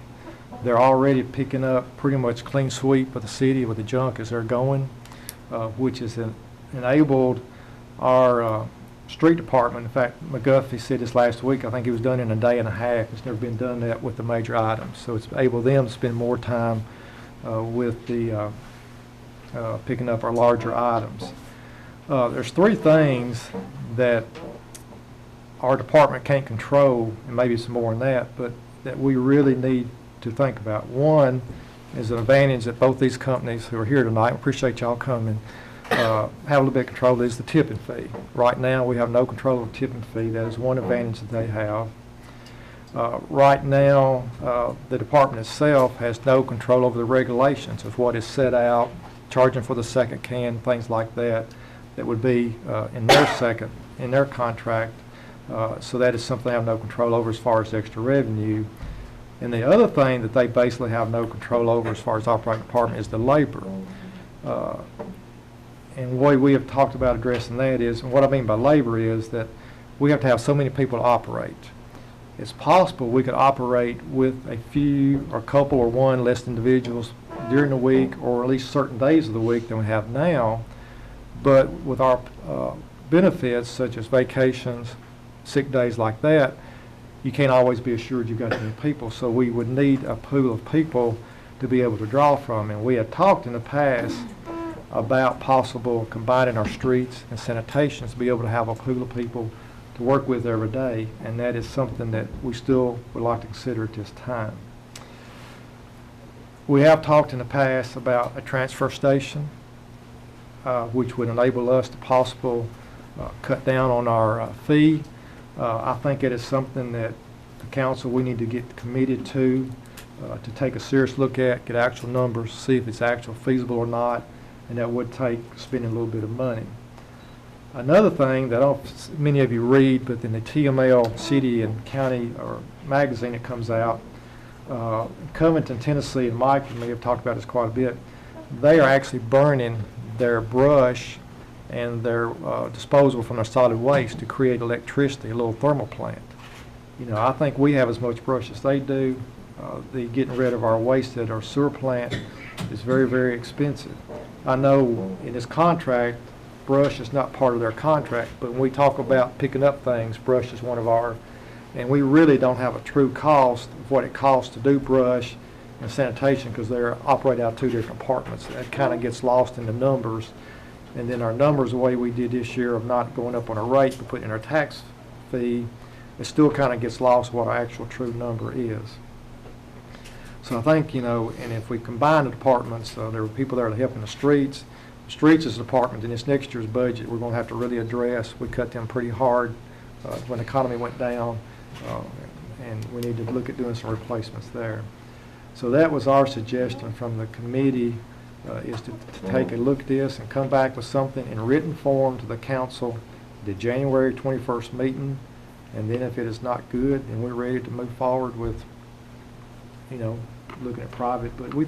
[SPEAKER 4] They're already picking up pretty much clean sweep of the city with the junk as they're going, which has enabled our street department. In fact, McGuffey said this last week, I think it was done in a day and a half. It's never been done that with the major items. So it's enabled them to spend more time with the picking up our larger items. There's three things that our department can't control, and maybe some more than that, but that we really need to think about. One is an advantage that both these companies who are here tonight, we appreciate y'all coming, have a little bit of control, is the tipping fee. Right now, we have no control of the tipping fee. That is one advantage that they have. Right now, the department itself has no control over the regulations of what is set out, charging for the second can, things like that, that would be in their contract. So that is something they have no control over as far as extra revenue. And the other thing that they basically have no control over as far as operating department is the labor. And the way we have talked about addressing that is, and what I mean by labor is that we have to have so many people to operate. It's possible we could operate with a few or a couple or one less individuals during the week, or at least certain days of the week than we have now. But with our benefits such as vacations, sick days like that, you can't always be assured you've got many people. So we would need a pool of people to be able to draw from. And we had talked in the past about possible combining our streets and sanitation to be able to have a pool of people to work with every day. And that is something that we still would like to consider at this time. We have talked in the past about a transfer station, which would enable us to possibly cut down on our fee. I think it is something that the council, we need to get committed to take a serious look at, get actual numbers, see if it's actually feasible or not, and that would take spending a little bit of money. Another thing that I don't know if many of you read, but in the TML City and County or magazine that comes out, Covington, Tennessee, and Mike and me have talked about this quite a bit. They are actually burning their brush and their disposal from their solid waste to create electricity, a little thermal plant. You know, I think we have as much brush as they do. The getting rid of our waste at our sewer plant is very, very expensive. I know in this contract, brush is not part of their contract, but when we talk about picking up things, brush is one of our, and we really don't have a true cost of what it costs to do brush and sanitation because they operate out of two different departments. That kind of gets lost in the numbers. And then our numbers, the way we did this year of not going up on our rate but putting in our tax fee, it still kind of gets lost what our actual true number is. So I think, you know, and if we combine the departments, there were people there to help in the streets. The streets is a department in this next year's budget we're going to have to really address. We cut them pretty hard when the economy went down, and we need to look at doing some replacements there. So that was our suggestion from the committee, is to take a look at this and come back with something in written form to the council, the January 21st meeting, and then if it is not good, then we're ready to move forward with, you know, looking at private. But we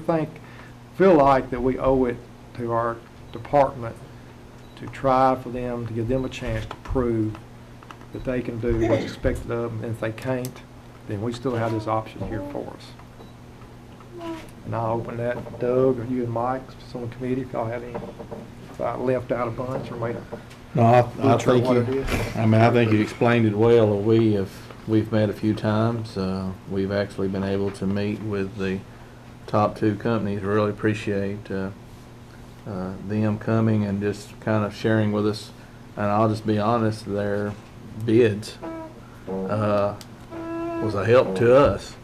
[SPEAKER 4] feel like that we owe it to our department to try for them, to give them a chance to prove that they can do what's expected of them, and if they can't, then we still have this option here for us. And I'll open that, Doug, or you and Mike, on the committee, if y'all have any, if I left out a bunch or made a...
[SPEAKER 3] No, I think you explained it well. We've met a few times. We've actually been able to meet with the top two companies. Really appreciate them coming and just kind of sharing with us. And I'll just be honest, their bids was a help to us,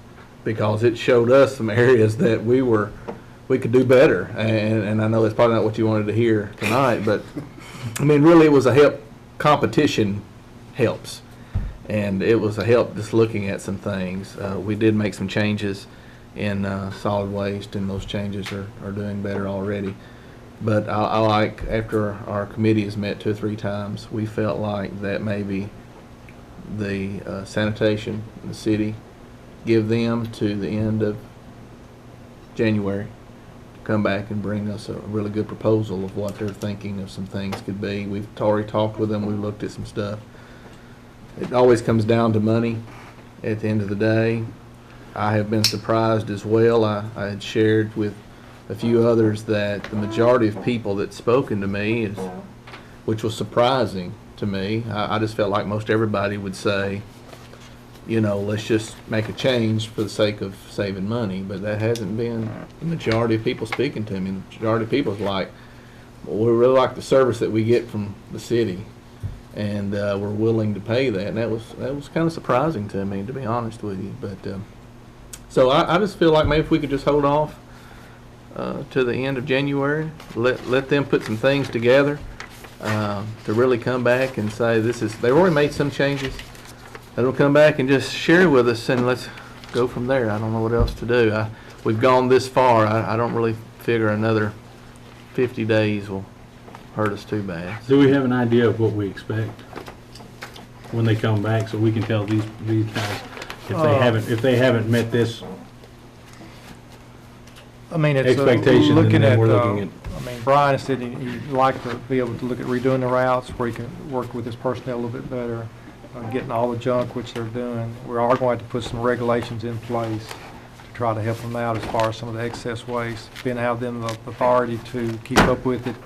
[SPEAKER 3] because it showed us some areas that we could do better. And I know that's probably not what you wanted to hear tonight, but I mean, really it was a help. Competition helps. And it was a help just looking at some things. We did make some changes in solid waste, and those changes are doing better already. But I like, after our committee has met 2 or 3 times, we felt like that maybe the sanitation, the city, give them to the end of January, come back and bring us a really good proposal of what they're thinking of some things could be. We've already talked with them, we've looked at some stuff. It always comes down to money at the end of the day. I have been surprised as well. I had shared with a few others that the majority of people that's spoken to me, which was surprising to me, I just felt like most everybody would say, you know, let's just make a change for the sake of saving money. But that hasn't been the majority of people speaking to me. The majority of people is like, well, we really like the service that we get from the city, and we're willing to pay that. And that was kind of surprising to me, to be honest with you. But so I just feel like maybe if we could just hold off to the end of January, let them put some things together to really come back and say they've already made some changes. They'll come back and just share with us, and let's go from there. I don't know what else to do. We've gone this far. I don't really figure another 50 days will hurt us too bad.
[SPEAKER 15] Do we have an idea of what we expect when they come back, so we can tell these guys if they haven't met this
[SPEAKER 4] I mean, it's
[SPEAKER 15] expectation,
[SPEAKER 4] looking
[SPEAKER 15] then
[SPEAKER 4] at,
[SPEAKER 15] we're looking at.
[SPEAKER 4] I mean, Brian said he'd like to be able to look at redoing the routes where he can work with his personnel a little bit better, getting all the junk, which they're doing. We are going to put some regulations in place to try to help them out as far as some of the excess waste, being have them the authority to keep up with it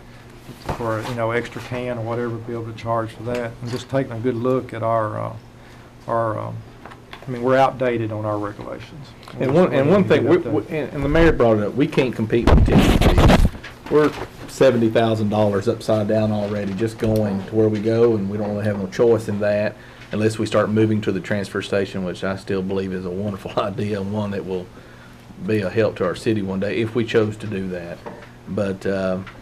[SPEAKER 4] for, you know, extra can or whatever, be able to charge for that, and just taking a good look at our I mean, we're outdated on our regulations.
[SPEAKER 3] And one thing, and the mayor brought it up, we can't compete with Tennessee. We're $70,000 upside down already, just going to where we go, and we don't really have no choice in that unless we start moving to the transfer station, which I still believe is a wonderful idea, and one that will be a help to our city one day if we chose to do that. But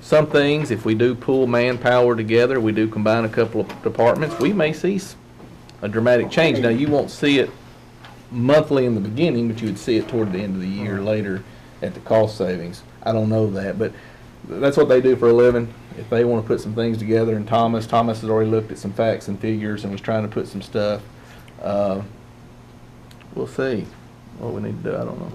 [SPEAKER 3] some things, if we do pull manpower together, we do combine a couple of departments, we may see a dramatic change. Now, you won't see it monthly in the beginning, but you would see it toward the end of the year later at the cost savings. I don't know that, but that's what they do for a living. If they want to put some things together, and Thomas has already looked at some facts and figures and was trying to put some stuff. We'll see what we need to do. I don't know.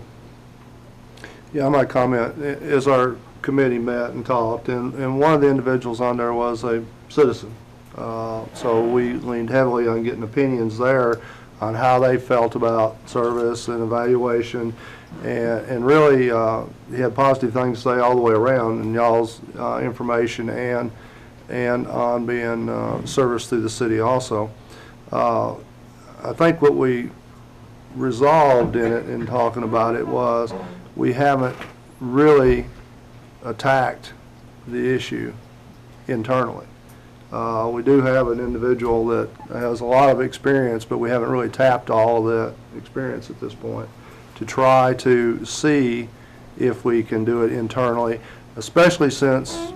[SPEAKER 8] Yeah, I might comment. As our committee met and talked, and one of the individuals on there was a citizen. So we leaned heavily on getting opinions there on how they felt about service and evaluation, and really he had positive things to say all the way around in y'all's information and on being service through the city also. I think what we resolved in it, in talking about it, was we haven't really attacked the issue internally. We do have an individual that has a lot of experience, but we haven't really tapped all of that experience at this point to try to see if we can do it internally, especially since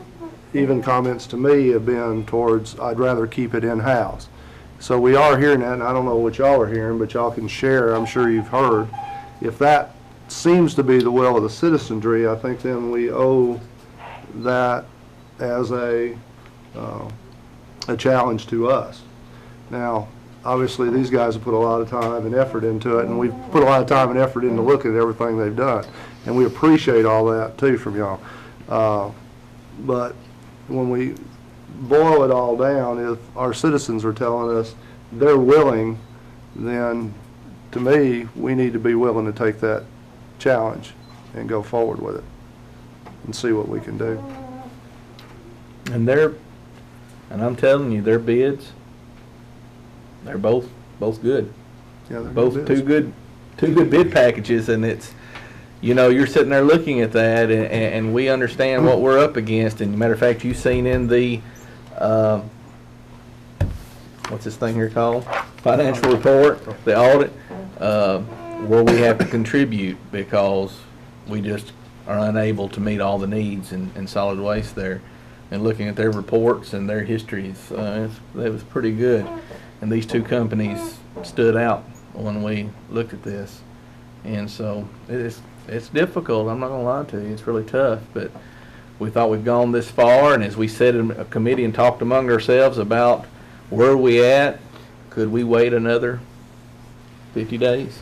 [SPEAKER 8] even comments to me have been towards, I'd rather keep it in-house. So we are hearing that, and I don't know what y'all are hearing, but y'all can share. I'm sure you've heard. If that seems to be the will of the citizenry, I think then we owe that as a challenge to us. Now, obviously, these guys have put a lot of time and effort into it, and we've put a lot of time and effort into looking at everything they've done, and we appreciate all that too from y'all. But when we boil it all down, if our citizens are telling us they're willing, then to me, we need to be willing to take that challenge and go forward with it and see what we can do.
[SPEAKER 3] And I'm telling you, their bids, they're both good.
[SPEAKER 8] Yeah, they're
[SPEAKER 3] both two good bid packages, and it's, you know, you're sitting there looking at that, and we understand what we're up against. And matter of fact, you've seen in the what's this thing here called? Financial report, the audit, where we have to contribute because we just are unable to meet all the needs in solid waste there. And looking at their reports and their histories, it was pretty good. And these two companies stood out when we looked at this. And so
[SPEAKER 1] it's difficult, I'm not gonna lie to you, it's really tough, but we thought we've gone this far, and as we sat in a committee and talked among ourselves about where we at, could we wait another 50 days?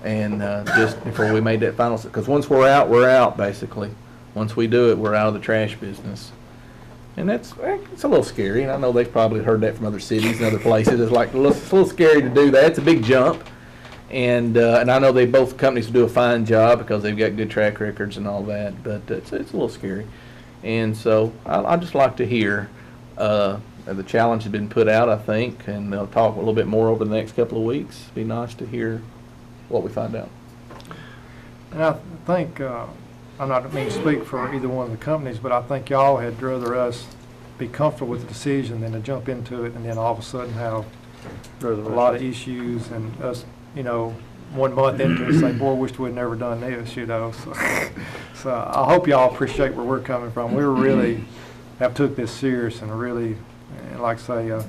[SPEAKER 1] And just before we made that final, because once we're out, basically. Once we do it, we're out of the trash business. And it's a little scary, and I know they've probably heard that from other cities and other places. It's like, it's a little scary to do that. It's a big jump. And I know both companies do a fine job because they've got good track records and all that, but it's a little scary. And so I'd just like to hear, the challenge has been put out, I think, and they'll talk a little bit more over the next couple of weeks. It'd be nice to hear what we find out.
[SPEAKER 4] And I think, I'm not meaning to speak for either one of the companies, but I think y'all had rather us be comfortable with the decision than to jump into it and then all of a sudden have a lot of issues and us, 1 month into it say, boy, wished we'd never done this, So I hope y'all appreciate where we're coming from. We really have took this serious and really, and like I say,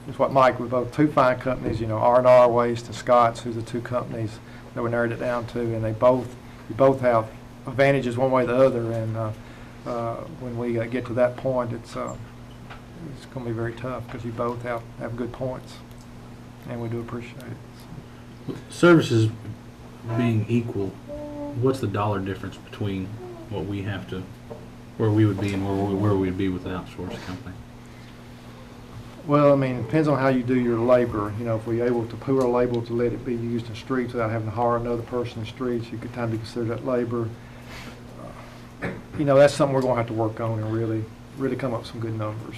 [SPEAKER 4] it's what Mike, we're both two fine companies, R&R Waste and Scott's, who's the two companies that we narrowed it down to, and we both have advantages one way or the other, and when we get to that point, it's going to be very tough because you both have good points, and we do appreciate it.
[SPEAKER 15] Services being equal, what's the dollar difference between what we have to, where we would be and where we'd be with an outsourced company?
[SPEAKER 4] Well, I mean, it depends on how you do your labor. If we're able to pool our labor to let it be used in streets without having to hire another person in streets, you could kind of consider that labor. That's something we're going to have to work on and really come up with some good numbers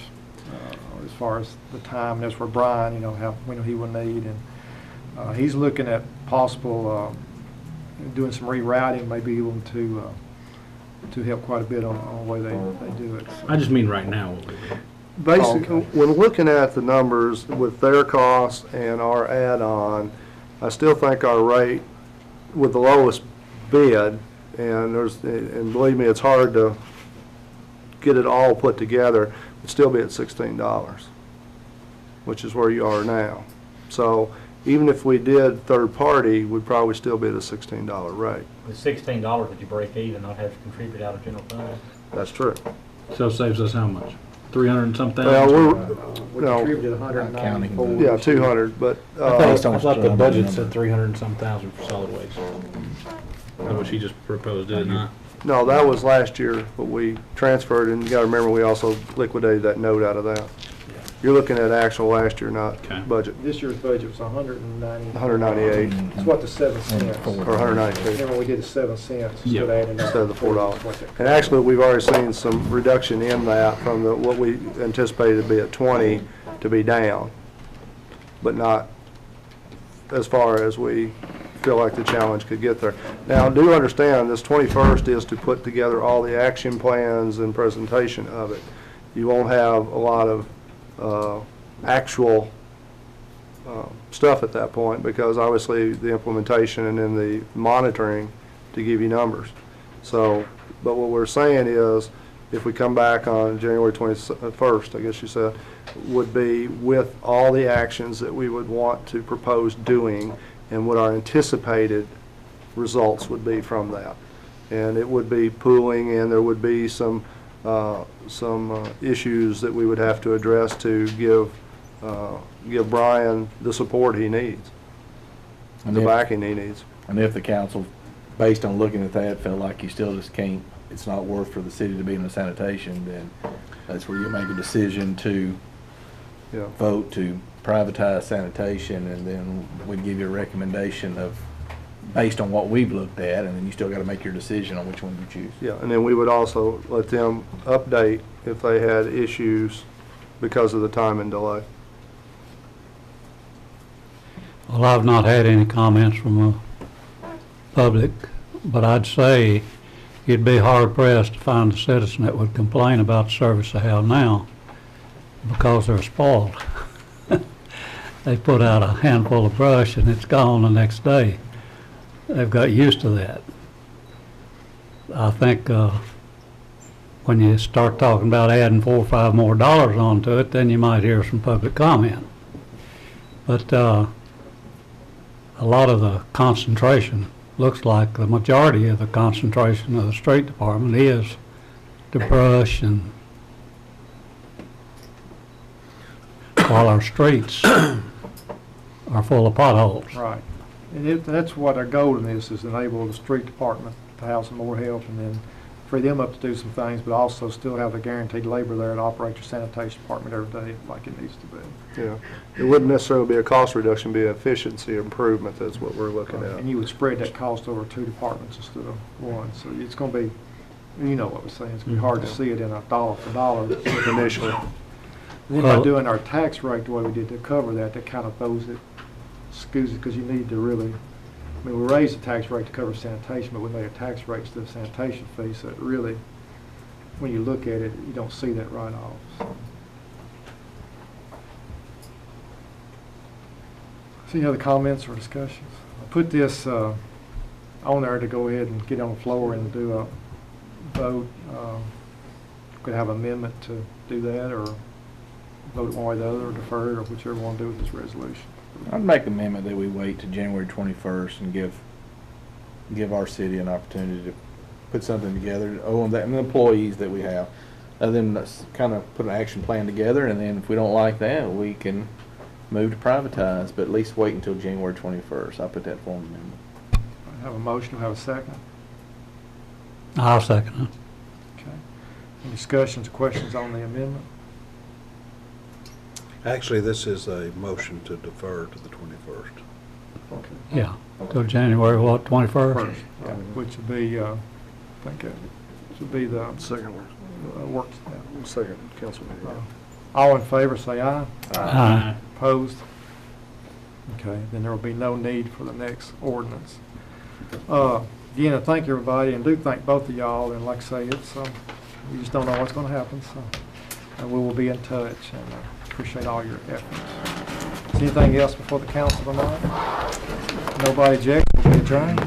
[SPEAKER 4] as far as the time. And that's where Brian, how he will need, and he's looking at possible doing some rerouting, maybe able to help quite a bit on the way they do it. So.
[SPEAKER 15] I just mean right now.
[SPEAKER 8] Basically, when looking at the numbers with their costs and our add-on, I still think our rate with the lowest bid, and believe me, it's hard to get it all put together, would still be at $16, which is where you are now. So even if we did third party, we'd probably still be at a $16 rate.
[SPEAKER 13] With $16, would you break even, not have to contribute out of general fund?
[SPEAKER 8] That's true.
[SPEAKER 15] So it saves us how much? 300 and something?
[SPEAKER 8] Well,
[SPEAKER 4] We contributed 194.
[SPEAKER 8] Yeah, 200, but
[SPEAKER 15] I thought the budget said 300 and some thousand for solid waste. That's what she just proposed, did it not?
[SPEAKER 8] no, that was last year, but we transferred, and you gotta remember, we also liquidated that note out of that. You're looking at actual last year, not budget.
[SPEAKER 4] This year's budget was 190.
[SPEAKER 8] 198.
[SPEAKER 4] It's what the 7 cents.
[SPEAKER 8] Or 192.
[SPEAKER 4] Remember we did the 7 cents
[SPEAKER 15] Yep.
[SPEAKER 8] Instead of the $4. And actually, we've already seen some reduction in that from what we anticipated to be at 20 to be down, but not as far as we feel like the challenge could get there. Now, do understand, this 21st is to put together all the action plans and presentation of it. You won't have a lot of actual stuff at that point, because obviously the implementation and then the monitoring to give you numbers. So, but what we're saying is, if we come back on January 21st, I guess you said, would be with all the actions that we would want to propose doing and what our anticipated results would be from that. And it would be pooling, and there would be some issues that we would have to address to give Brian the support he needs, and the backing he needs.
[SPEAKER 1] And if the council, based on looking at that, felt like you still just can't, it's not worth for the city to be in the sanitation, then that's where you make a decision to vote to privatize sanitation, and then we'd give you a recommendation of, based on what we've looked at, and then you still got to make your decision on which one you choose.
[SPEAKER 8] Yeah, and then we would also let them update if they had issues because of the time and delay.
[SPEAKER 2] Well, I've not had any comments from the public, but I'd say you'd be hard pressed to find a citizen that would complain about the service they have now because they're spoiled. They put out a handful of brush and it's gone the next day. They've got used to that. I think when you start talking about adding $4 or $5 more onto it, then you might hear some public comment. But a lot of the concentration looks like the majority of the concentration of the street department is the brush, and while our streets are full of potholes.
[SPEAKER 4] Right. And that's what our goal in this is enable the street department to have some more help and then free them up to do some things, but also still have the guaranteed labor there to operate your sanitation department every day like it needs to be.
[SPEAKER 8] Yeah. It wouldn't necessarily be a cost reduction, be an efficiency improvement. That's what we're looking at.
[SPEAKER 4] And you would spread that cost over 2 departments instead of 1. So it's going to be, you know what we're saying, it's going to be hard to see it in a dollar for dollar initially. And then by
[SPEAKER 2] Well-
[SPEAKER 4] doing our tax rate the way we did to cover that, that kind of throws it, skews it, because you need to really, I mean, we raised the tax rate to cover sanitation, but we made a tax rate instead of sanitation fee, so it really, when you look at it, you don't see that right off. So. Any other comments or discussions? I put this on there to go ahead and get on the floor and do a vote. Could have amendment to do that, or vote it one way or the other, or defer it, or whichever one to do with this resolution.
[SPEAKER 3] I'd make the amendment that we wait to January 21st and give our city an opportunity to put something together, and the employees that we have. And then kind of put an action plan together, and then if we don't like that, we can move to privatize, but at least wait until January 21st. I'll put that form amendment.
[SPEAKER 4] I have a motion, have a second.
[SPEAKER 2] I'll second it.
[SPEAKER 4] Okay. Any discussions or questions on the amendment?
[SPEAKER 11] Actually, this is a motion to defer to the 21st.
[SPEAKER 4] Okay.
[SPEAKER 2] Yeah, till January, what, 21st?
[SPEAKER 4] First, yeah, which would be, I think it should be the
[SPEAKER 8] Second,
[SPEAKER 4] work.
[SPEAKER 8] second council meeting.
[SPEAKER 4] All in favor, say aye.
[SPEAKER 2] Aye.
[SPEAKER 4] Opposed? Okay, then there will be no need for the next ordinance. Again, I thank everybody, and do thank both of y'all, and like I say, it's, you just don't know what's going to happen, so we will be in touch, and appreciate all your efforts. Is anything else before the council tonight? Nobody objects, we'll be adjourned.